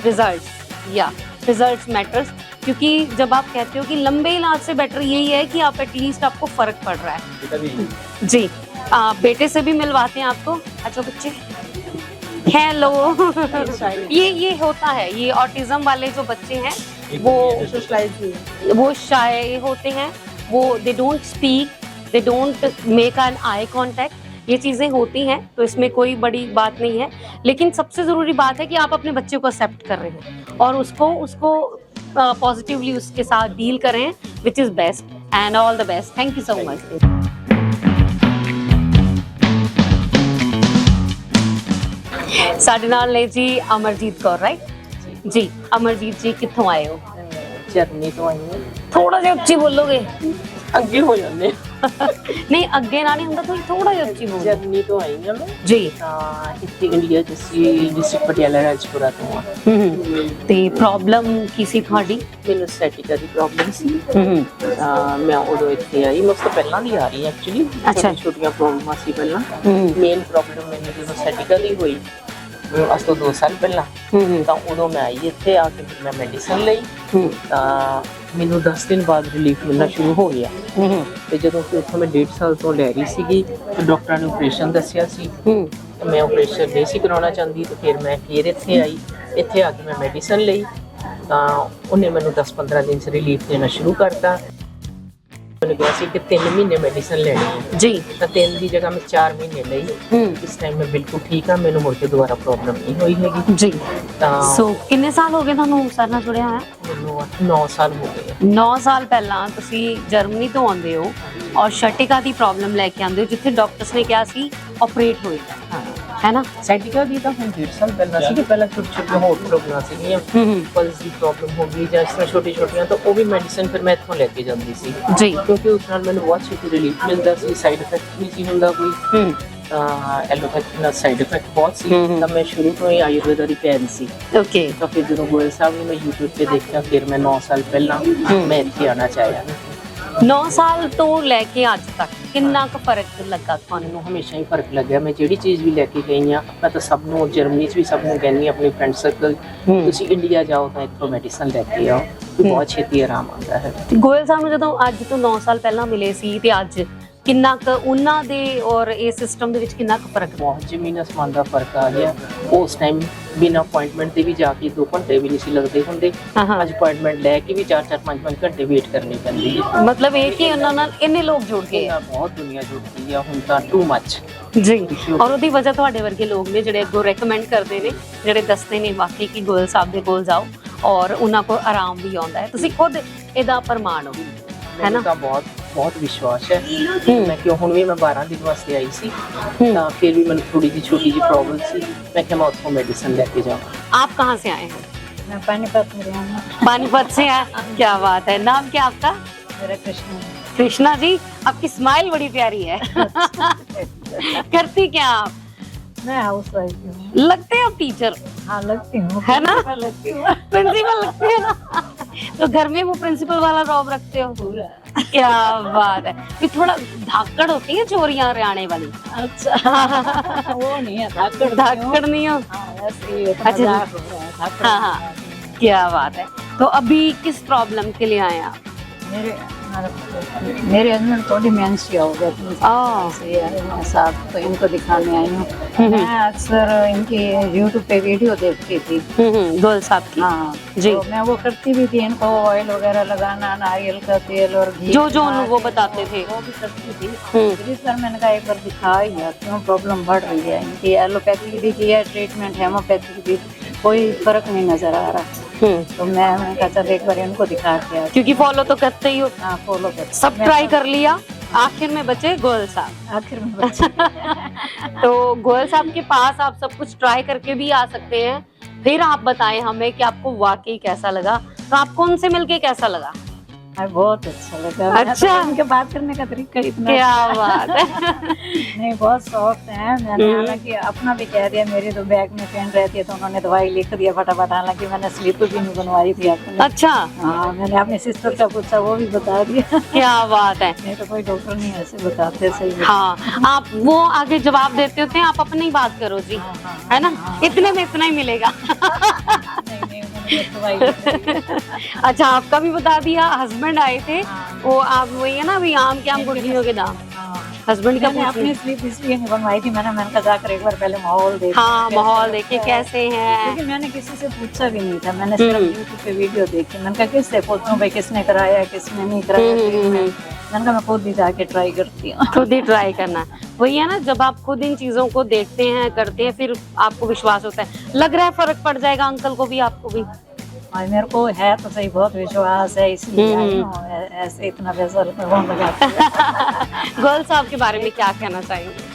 रिजल्ट्स मैटर्स। क्योंकि जब आप कहते हो कि लंबे इलाज से बेटर यही है कि आप एटलीस्ट आपको फर्क पड़ रहा है। बेटा भी जी, बेटे से भी मिलवाते हैं आपको? अच्छा बच्चे, हेलो। ये होता है, ये ऑटिज्म वाले जो बच्चे हैं वो शाय होते हैं, वो they don't speak, they don't make an eye contact, ये चीज़ें होती हैं। तो इसमें कोई बड़ी बात नहीं है, लेकिन सबसे ज़रूरी बात है कि आप अपने बच्चे को एक्सेप्ट कर रहे हैं और उसको पॉजिटिवली उसके साथ डील करें, which is best. And all the best, thank you so much. ਸਾਡੇ ਨਾਲ ਨੇ ਜੀ ਅਮਰਜੀਤ ਕੌਰ, ਰਾਈਟ ਜੀ। ਅਮਰਜੀਤ ਜੀ ਕਿੱਥੋਂ ਆਏ ਹੋ? जर्नी तो आई है, ਥੋੜਾ ਜਿਹਾ ਉੱਚੀ ਬੋਲੋਗੇ? अगे हो जाने। ਨਹੀਂ ਅੱਗੇ ਨਾ ਨਹੀਂ ਹੁੰਦਾ, ਤੁਸੀਂ ਥੋੜਾ ਜਿਹਾ ਉੱਚੀ ਬੋਲੋ। जर्नी तो आई है मैं ਜੀ। ਇੱਥੇ ਇੰਡੀਆ ਡਿਸਟ੍ਰਿਕਟ ਪਟਿਆਲਾ ਰਾਜਪੁਰਾ ਤੋਂ ਆ। ਤੇ ਪ੍ਰੋਬਲਮ ਕੀ ਸੀ ਤੁਹਾਡੀ? ਮੈਨੂੰ ਸੈਟਿਕਾ ਦੀ ਪ੍ਰੋਬਲਮ ਸੀ। ਮੈਂ ਉਦੋਂ ਇੱਥੇ ਆਈ, ਮੈਂ ਉਸ ਤੋਂ ਪਹਿਲਾਂ ਦੀ ਆ ਰਹੀ ਐਕਚੁਅਲੀ। ਅੱਛਾ। ਛੋਟੀਆਂ ਪ੍ਰੋਬਲਮਾਂ ਸੀ ਪਹਿਲਾਂ। ਮੇਨ ਪ੍ਰੋਬਲਮ ਮੈਨੂੰ ਜਦੋਂ ਸੈਟਿਕਾ ਦੀ ਹੋਈ ਅੱਜ ਤੋਂ 2 ਸਾਲ ਪਹਿਲਾਂ, ਤਾਂ ਉਦੋਂ ਮੈਂ ਆਈ ਇੱਥੇ ਆ ਕੇ ਫਿਰ ਮੈਂ ਮੈਡੀਸਨ ਲਈ, ਤਾਂ ਮੈਨੂੰ 10 ਦਿਨ ਬਾਅਦ ਰਿਲੀਫ ਮਿਲਣਾ ਸ਼ੁਰੂ ਹੋ ਗਿਆ। ਤੇ ਜਦੋਂ ਕਿ ਉੱਥੋਂ ਮੈਂ 1.5 ਸਾਲ ਤੋਂ ਲੈ ਰਹੀ ਸੀਗੀ, ਤੇ ਡਾਕਟਰਾਂ ਨੇ ਆਪਰੇਸ਼ਨ ਦੱਸਿਆ ਸੀ, ਤੇ ਮੈਂ ਆਪਰੇਸ਼ਨ ਨਹੀਂ ਸੀ ਕਰਾਉਣਾ ਚਾਹੁੰਦੀ। ਤੇ ਫਿਰ ਮੈਂ ਇੱਥੇ ਆਈ, ਇੱਥੇ ਆ ਕੇ ਮੈਂ ਮੈਡੀਸਨ ਲਈ, ਤਾਂ ਉਹਨੇ ਮੈਨੂੰ 10-15 ਦਿਨ 'ਚ ਰਿਲੀਫ ਦੇਣਾ ਸ਼ੁਰੂ ਕਰਤਾ। मैंने कहा सी कि 3 महीने मेडिसिन लेनी है जी, तो 3 की जगह मैं 4 महीने ली। इस टाइम मैं बिल्कुल ठीक हाँ, मैंने मुड़ के दोबारा प्रॉब्लम नहीं हुई हैगी जी। ਤਾਂ ਸੋ ਕਿੰਨੇ ਸਾਲ ਹੋ ਗਏ ਤੁਹਾਨੂੰ ਸਰ ਨਾਲ ਜੁੜਿਆ ਹੋਇਆ? ਮੈਨੂੰ 9 ਸਾਲ ਹੋ ਗਏ। 9 ਸਾਲ ਪਹਿਲਾਂ ਤੁਸੀਂ ਜਰਮਨੀ ਤੋਂ ਆਉਂਦੇ ਹੋ ਔਰ ਸ਼ਟਿਕਾ ਦੀ ਪ੍ਰੋਬਲਮ ਲੈ ਕੇ ਆਉਂਦੇ ਹੋ, ਜਿੱਥੇ ਡਾਕਟਰਸ ਨੇ ਕਿਹਾ ਸੀ ਆਪਰੇਟ ਹੋਏਗਾ, ਹੈ ਨਾ? ਸੈਟਿਕਾ ਦੀ ਤਾਂ ਹੁਣ 1.5 ਸਾਲ ਪਹਿਲਾਂ ਸੀ ਕਿ ਪਹਿਲਾਂ ਛੋਟੀ ਛੋਟੀਆਂ ਹੋਰ ਪ੍ਰੋਬਲਮਾਂ ਸੀਗੀਆਂ, ਪਲਸ ਦੀ ਪ੍ਰੋਬਲਮ ਹੋ ਗਈ ਜਾਂ ਇਸ ਤਰ੍ਹਾਂ ਛੋਟੀ ਛੋਟੀਆਂ, ਤਾਂ ਉਹ ਵੀ ਮੈਡੀਸਿਨ ਫਿਰ ਮੈਂ ਇੱਥੋਂ ਲੈ ਕੇ ਜਾਂਦੀ ਸੀ ਜੀ, ਕਿਉਂਕਿ ਉਸ ਨਾਲ ਮੈਨੂੰ ਬਹੁਤ ਛੇਤੀ ਰਿਲੀਫ ਮਿਲਦਾ ਸੀ, ਸਾਈਡ ਇਫੈਕਟ ਨਹੀਂ ਸੀ ਹੁੰਦਾ ਕੋਈ। ਐਲੋਪੈਥੀ ਨਾਲ ਸਾਈਡ ਇਫੈਕਟ ਬਹੁਤ ਸੀ, ਤਾਂ ਮੈਂ ਸ਼ੁਰੂ ਤੋਂ ਹੀ ਆਯੁਰਵੇਦਾ ਦੀ ਫੈਨ ਸੀ। ਓਕੇ। ਤਾਂ ਫਿਰ ਜਦੋਂ ਗੋਇਲ ਸਾਹਿਬ ਨੂੰ ਮੈਂ YouTube ਤੇ ਦੇਖਿਆ, ਫਿਰ ਮੈਂ 9 ਸਾਲ ਪਹਿਲਾਂ ਮੈਂ ਇੱਥੇ ਆਉਣਾ ਚਾਹਿਆ। 9 ਸਾਲ ਤੋਂ ਲੈ ਕੇ ਅੱਜ ਤੱਕ ਕਿੰਨਾ ਕੁ ਫਰਕ ਲੱਗਾ ਤੁਹਾਨੂੰ? ਮੈਨੂੰ ਹਮੇਸ਼ਾ ਹੀ ਫਰਕ ਲੱਗਿਆ। ਮੈਂ ਜਿਹੜੀ ਚੀਜ਼ ਵੀ ਲੈ ਕੇ ਗਈ ਹਾਂ, ਮੈਂ ਤਾਂ ਸਭ ਨੂੰ, ਜਰਮਨੀ 'ਚ ਵੀ ਸਭ ਨੂੰ ਕਹਿੰਦੀ ਹਾਂ, ਆਪਣੇ ਫਰੈਂਡ ਸਰਕਲ, ਤੁਸੀਂ ਇੰਡੀਆ ਜਾਓ ਤਾਂ ਇੱਥੋਂ ਮੈਡੀਸਨ ਲੈ ਕੇ ਆਓ, ਬਹੁਤ ਛੇਤੀ ਆਰਾਮ ਆਉਂਦਾ ਹੈ। ਗੋਇਲ ਸਾਹਿਬ ਨੂੰ ਜਦੋਂ ਅੱਜ ਤੋਂ 9 ਸਾਲ ਪਹਿਲਾਂ ਮਿਲੇ ਸੀ ਤੇ ਅੱਜ ਕਿੰਨਾ ਕੁ ਉਹਨਾਂ ਦੇ ਔਰ ਇਹ ਸਿਸਟਮ ਦੇ ਵਿੱਚ ਕਿੰਨਾ ਕੁ ਫਰਕ? ਬਹੁਤ ਜ਼ਮੀਨ ਅਸਮਾਨ ਦਾ ਫਰਕ ਆ ਗਿਆ। ਉਸ ਟਾਈਮ ਬਿਨਾਂ ਅਪਾਇੰਟਮੈਂਟ ਦੇ ਵੀ ਜਾ ਕੇ 2 ਘੰਟੇ ਵੀ ਨਹੀਂ ਸੀ ਲੱਗਦੇ ਹੁੰਦੇ, ਅੱਜ ਅਪਾਇੰਟਮੈਂਟ ਲੈ ਕੇ ਵੀ 4-4 5-5 ਘੰਟੇ ਵੇਟ ਕਰਨੀ ਪੈਂਦੀ ਹੈ। ਮਤਲਬ ਇਹ ਕਿ ਉਹਨਾਂ ਨਾਲ ਇੰਨੇ ਲੋਕ ਜੁੜ ਗਏ ਆ, ਬਹੁਤ ਦੁਨੀਆ ਜੁੜ ਗਈ ਆ ਹੁਣ ਤਾਂ, ਟੂ ਮੱਚ ਜੀ। ਔਰ ਉਹਦੀ ਵਜ੍ਹਾ ਤੁਹਾਡੇ ਵਰਗੇ ਲੋਕ ਨੇ ਜਿਹੜੇ ਅੱਗੋਂ ਰეკਮੈਂਡ ਕਰਦੇ ਨੇ, ਜਿਹੜੇ ਦੱਸਦੇ ਨੇ ਵਾਕਈ ਕਿ ਗੋਇਲ ਸਾਹਿਬ ਦੇ ਕੋਲ ਜਾਓ ਔਰ ਉਹਨਾਂ ਕੋਲ ਆਰਾਮ ਵੀ ਆਉਂਦਾ ਹੈ। ਤੁਸੀਂ ਖੁਦ ਇਹਦਾ ਪ੍ਰਮਾਣ ਹੋ, ਹੈ ਨਾ? ਤਾਂ ਬਹੁਤ ਵਿਸ਼ਵਾਸ ਹੈ। ਮੈਂ ਕਿਉਂ ਹੁਣ ਵੀ ਮੈਂ 12 ਦਿਨ ਵਾਸਤੇ ਆਈ ਸੀ, ਤਾਂ ਫਿਰ ਵੀ ਮੈਨੂੰ ਥੋੜੀ ਜਿਹੀ ਛੋਟੀ ਜਿਹੀ ਪ੍ਰੋਬਲਮ ਸੀ, ਮੈਂ ਕਿਹਾ मैं ਉੱਥੋਂ मेडिसिन लेके जाऊँ। आप कहाँ से आए हैं? मैं पानीपत में रहा हूँ। पानीपत से है, क्या बात है। नाम क्या आपका? मेरा कृष्ण। कृष्णा जी, आपकी स्माइल बड़ी प्यारी है। करती क्या आप? मैं हाउस वाइफ हूँ। लगते हैं आप टीचर, हाँ लगती हूँ, है ना? लगती हूँ। प्रिंसिपल लगते हैं ना। तो घर में वो प्रिंसिपल वाला रौब रखते हो पूरा? क्या बात है। फिर थोड़ा धाकड़ होती है चोरियां हरियाणे वाली? अच्छा वो नहीं है, धाकड़ नहीं हो? हाँ, ऐसे ही अच्छा। मजाक हो रहा है, धाकड़ हाँ हाँ, क्या बात है। तो अभी किस प्रॉब्लम के लिए आए आप? मेरे हस्बैंड को डिमेंशिया हो गया ओह। साथ, तो इनको दिखाने आई हूँ। मैं अक्सर इनकी यूट्यूब पे वीडियो देखती थी। गोयल साहब की। हाँ जी। तो मैं वो करती भी थी, इनको ऑयल वगैरह लगाना, नारियल का तेल और घी, जो वो बताते थे वो भी करती थी। फिर इस बार मैंने कहा एक बार दिखा ही है, क्यों प्रॉब्लम बढ़ रही है। इनकी एलोपैथी भी किया ट्रीटमेंट, हेमोपैथी भी, कोई फर्क नहीं नजर आ रहा। तो मैंने कहा चल एक बार इनको दिखा के, क्योंकि फॉलो तो करते ही हो। हाँ फॉलो कर, सब ट्राई कर लिया, आखिर में बचे गोयल साहब। आखिर में बच्चे। तो गोयल साहब के पास आप सब कुछ ट्राई करके भी आ सकते हैं। फिर आप बताएं हमें कि आपको वाकई कैसा लगा। तो आपको उनसे मिलके कैसा लगा? बहुत अच्छा लगा। अच्छा। उनके बात करने का तरीका इतना क्या बात है। नहीं, बहुत सॉफ्ट है। मैंने हालांकि अपना भी कह दिया, मेरी तो बैग में पेन रहती है, तो उन्होंने दवाई लिख दिया फटाफट। हालांकि मैंने स्लिप भी नहीं बनवाई थी अपने। अच्छा। हाँ, मैंने अपनी सिस्टर का पूछा, वो भी बता दिया। क्या बात है। नहीं तो कोई डॉक्टर नहीं ऐसे बताते सही। हाँ, आप वो आगे जवाब देते होते हैं, आप अपनी बात करो जी, है ना? इतने में इतना ही मिलेगा। नहीं, उन्होंने दवाई लिख दी। अच्छा, आपका भी बता दिया। हस्बैंड आए थे, वो आप वही है ना, अभी आम के आम गुठलियों के दाम। हस्बैंड का मैंने अपनी स्लीप इसलिए नहीं बनवाई थी, मैंने कहा जाकर एक बार पहले माहौल देख। हाँ, माहौल देखे कैसे हैं। क्योंकि मैंने किसी से पूछा भी नहीं था, मैंने सिर्फ यूट्यूब पे वीडियो देखी। मैंने कहा किससे पूछूं भाई, किसने कराया किसने नहीं कराया। मैंने कहा मैं खुद ही जाके ट्राई करती हूँ। खुद ही ट्राई करना, वही है ना, जब आप खुद इन चीजों को देखते हैं, करते हैं, फिर आपको विश्वास होता है। लग रहा है फर्क पड़ जाएगा अंकल को भी, आपको भी। और मेरे को है तो सही, बहुत विश्वास है, इसलिए आई हूँ। ऐसे इतना पैसा कौन लगाता है। गोयल साहब के बारे में क्या कहना चाहेंगे?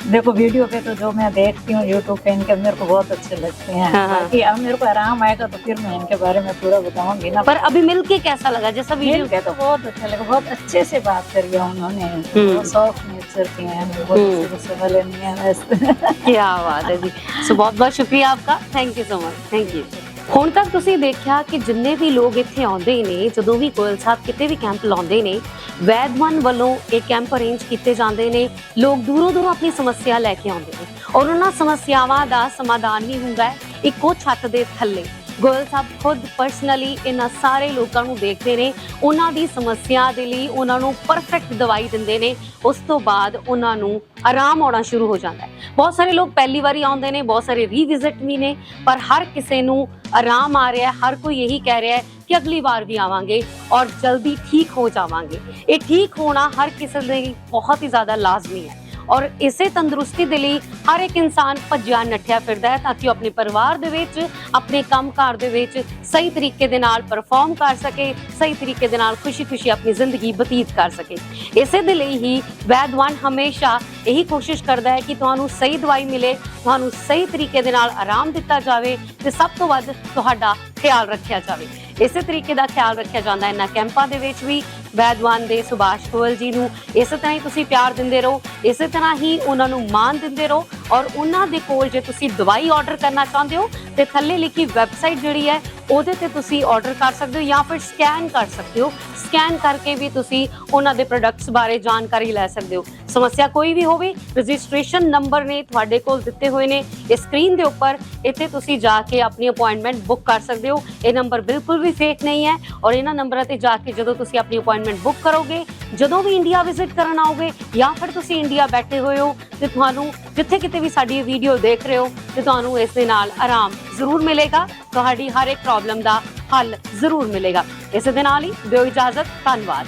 देखो वीडियो पे तो जो मैं देखती हूँ यूट्यूब पे, इनके मेरे को बहुत अच्छे लगते हैं। हाँ। बाकी अब मेरे को आराम आएगा तो फिर मैं इनके बारे में पूरा बताऊंगी ना। पर अभी मिलके कैसा लगा? जैसा वीडियो मिल के तो बहुत अच्छा लगा, बहुत अच्छे से बात करी है उन्होंने, बहुत सॉफ्ट नेचर के हैं, बहुत गुस्से वाले नहीं है वैसे। क्या बात है जी। सो बहुत बहुत शुक्रिया आपका, thank you so much, thank you. ਹੁਣ ਤੱਕ ਤੁਸੀਂ ਦੇਖਿਆ ਕਿ ਜਿੰਨੇ ਵੀ ਲੋਕ ਇੱਥੇ ਆਉਂਦੇ ਨੇ, ਜਦੋਂ ਵੀ ਗੋਇਲ ਸਾਹਿਬ ਕਿਤੇ ਵੀ ਕੈਂਪ ਲਾਉਂਦੇ ਨੇ, ਵੈਦਵਾਨ ਵੱਲੋਂ ਇਹ ਕੈਂਪ ਅਰੇਂਜ ਕੀਤੇ ਜਾਂਦੇ ਨੇ। ਲੋਕ ਦੂਰੋਂ ਦੂਰੋਂ ਆਪਣੀ ਸਮੱਸਿਆ ਲੈ ਕੇ ਆਉਂਦੇ ਨੇ, ਔਰ ਉਹਨਾਂ ਸਮੱਸਿਆਵਾਂ ਦਾ ਸਮਾਧਾਨ ਵੀ ਹੁੰਦਾ ਹੈ ਇੱਕੋ ਛੱਤ ਦੇ ਥੱਲੇ। ਗੋਇਲ ਸਾਹਿਬ ਖੁਦ ਪਰਸਨਲੀ ਇਹਨਾਂ ਸਾਰੇ ਲੋਕਾਂ ਨੂੰ ਦੇਖਦੇ ਨੇ, ਉਹਨਾਂ ਦੀ ਸਮੱਸਿਆ ਦੇ ਲਈ ਉਹਨਾਂ ਨੂੰ ਪਰਫੈਕਟ ਦਵਾਈ ਦਿੰਦੇ ਨੇ। ਉਸ ਤੋਂ ਬਾਅਦ ਉਹਨਾਂ ਨੂੰ ਆਰਾਮ ਆਉਣਾ ਸ਼ੁਰੂ ਹੋ ਜਾਂਦਾ ਹੈ। ਬਹੁਤ ਸਾਰੇ ਲੋਕ ਪਹਿਲੀ ਵਾਰੀ ਆਉਂਦੇ ਨੇ, ਬਹੁਤ ਸਾਰੇ ਰੀਵਿਜ਼ਿਟ ਵੀ ਨੇ, ਪਰ ਹਰ ਕਿਸੇ ਨੂੰ ਆਰਾਮ ਆ ਰਿਹਾ ਹੈ। ਹਰ ਕੋਈ ਇਹੀ ਕਹਿ ਰਿਹਾ ਹੈ ਕਿ ਅਗਲੀ ਵਾਰ ਵੀ ਆਵਾਂਗੇ ਔਰ ਜਲਦੀ ਠੀਕ ਹੋ ਜਾਵਾਂਗੇ। ਇਹ ਠੀਕ ਹੋਣਾ ਹਰ ਕਿਸੇ ਲਈ ਬਹੁਤ ਹੀ ਜ਼ਿਆਦਾ ਲਾਜ਼ਮੀ ਹੈ। ਔਰ ਇਸੇ ਤੰਦਰੁਸਤੀ ਦੇ ਲਈ ਹਰ ਇੱਕ ਇਨਸਾਨ ਭੱਜਿਆ ਨੱਠਿਆ ਫਿਰਦਾ ਹੈ ਤਾਂ ਕਿ ਉਹ ਆਪਣੇ ਪਰਿਵਾਰ ਦੇ ਵਿੱਚ, ਆਪਣੇ ਕੰਮਕਾਰ ਦੇ ਵਿੱਚ ਸਹੀ ਤਰੀਕੇ ਦੇ ਨਾਲ ਪਰਫਾਰਮ ਕਰ ਸਕੇ, ਸਹੀ ਤਰੀਕੇ ਦੇ ਨਾਲ ਖੁਸ਼ੀ-ਖੁਸ਼ੀ ਆਪਣੀ ਜ਼ਿੰਦਗੀ ਬਤੀਤ ਕਰ ਸਕੇ। ਇਸੇ ਦੇ ਲਈ ਹੀ ਵੈਦਵਾਨ ਹਮੇਸ਼ਾ ਇਹੀ ਕੋਸ਼ਿਸ਼ ਕਰਦਾ ਹੈ ਕਿ ਤੁਹਾਨੂੰ ਸਹੀ ਦਵਾਈ ਮਿਲੇ, ਤੁਹਾਨੂੰ ਸਹੀ ਤਰੀਕੇ ਦੇ ਨਾਲ ਆਰਾਮ ਦਿੱਤਾ ਜਾਵੇ ਤੇ ਸਭ ਤੋਂ ਵੱਧ ਤੁਹਾਡਾ ਖਿਆਲ ਰੱਖਿਆ ਜਾਵੇ। ਇਸੇ ਤਰੀਕੇ ਦਾ ਖਿਆਲ ਰੱਖਿਆ ਜਾਂਦਾ ਇਹਨਾਂ ਕੈਂਪਾਂ ਦੇ ਵਿੱਚ ਵੀ। ਵੈਦਵਾਨ ਦੇ ਸੁਭਾਸ਼ ਗੋਇਲ ਜੀ ਨੂੰ ਇਸੇ ਤਰ੍ਹਾਂ ਹੀ ਤੁਸੀਂ ਪਿਆਰ ਦਿੰਦੇ ਰਹੋ, ਇਸੇ ਤਰ੍ਹਾਂ ਹੀ ਉਹਨਾਂ ਨੂੰ ਮਾਣ ਦਿੰਦੇ ਰਹੋ। ਔਰ ਉਹਨਾਂ ਦੇ ਕੋਲ ਜੇ ਤੁਸੀਂ ਦਵਾਈ ਆਰਡਰ ਕਰਨਾ ਚਾਹੁੰਦੇ ਹੋ ਤੇ ਥੱਲੇ ਲਿਖੀ ਵੈਬਸਾਈਟ ਜਿਹੜੀ ਹੈ ਉਹਦੇ ਤੇ ਤੁਸੀਂ ਆਰਡਰ ਕਰ ਸਕਦੇ ਹੋ, ਜਾਂ ਫਿਰ ਸਕੈਨ ਕਰ ਸਕਦੇ ਹੋ। ਸਕੈਨ ਕਰਕੇ ਵੀ ਤੁਸੀਂ ਉਹਨਾਂ ਦੇ ਪ੍ਰੋਡਕਟਸ ਬਾਰੇ ਜਾਣਕਾਰੀ ਲੈ ਸਕਦੇ ਹੋ। ਸਮੱਸਿਆ ਕੋਈ ਵੀ ਹੋਵੇ, ਰਜਿਸਟ੍ਰੇਸ਼ਨ ਨੰਬਰ ਨੇ ਤੁਹਾਡੇ ਕੋਲ ਦਿੱਤੇ ਹੋਏ ਨੇ ਇਹ ਸਕਰੀਨ ਦੇ ਉੱਪਰ, ਇੱਥੇ ਤੁਸੀਂ ਜਾ ਕੇ ਆਪਣੀ ਅਪਾਇੰਟਮੈਂਟ ਬੁੱਕ ਕਰ ਸਕਦੇ ਹੋ। ਇਹ ਨੰਬਰ ਬਿਲਕੁਲ ਵੀ ਫੇਕ ਨਹੀਂ ਹੈ, ਔਰ ਇਹਨਾਂ ਨੰਬਰਾਂ ਤੇ ਜਾ ਕੇ ਜਦੋਂ ਤੁਸੀਂ ਆਪਣੀ ਅਪਾਇੰਟਮੈਂਟ ਬੁੱਕ ਕਰੋਗੇ, ਜਦੋਂ ਵੀ ਇੰਡੀਆ ਵਿਜ਼ਿਟ ਕਰਨ ਆਓਗੇ, ਜਾਂ ਫਿਰ ਤੁਸੀਂ ਇੰਡੀਆ ਬੈਠੇ ਹੋਏ ਹੋ ਤੇ ਤੁਹਾਨੂੰ ਜਿੱਥੇ ਕਿਤੇ ਵੀ ਸਾਡੀ ਵੀਡੀਓ ਦੇਖ ਰਹੇ ਹੋ, ਤੇ ਤੁਹਾਨੂੰ ਇਸ ਦੇ ਨਾਲ ਆਰਾਮ ਜ਼ਰੂਰ ਮਿਲੇਗਾ, ਤੁਹਾਡੀ ਹਰ ਇੱਕ ਪ੍ਰੋਬਲਮ ਦਾ ਹੱਲ ਜ਼ਰੂਰ ਮਿਲੇਗਾ। ਇਸੇ ਦੇ ਨਾਲ ਹੀ ਦਿਓ ਇਜਾਜ਼ਤ, ਧੰਨਵਾਦ।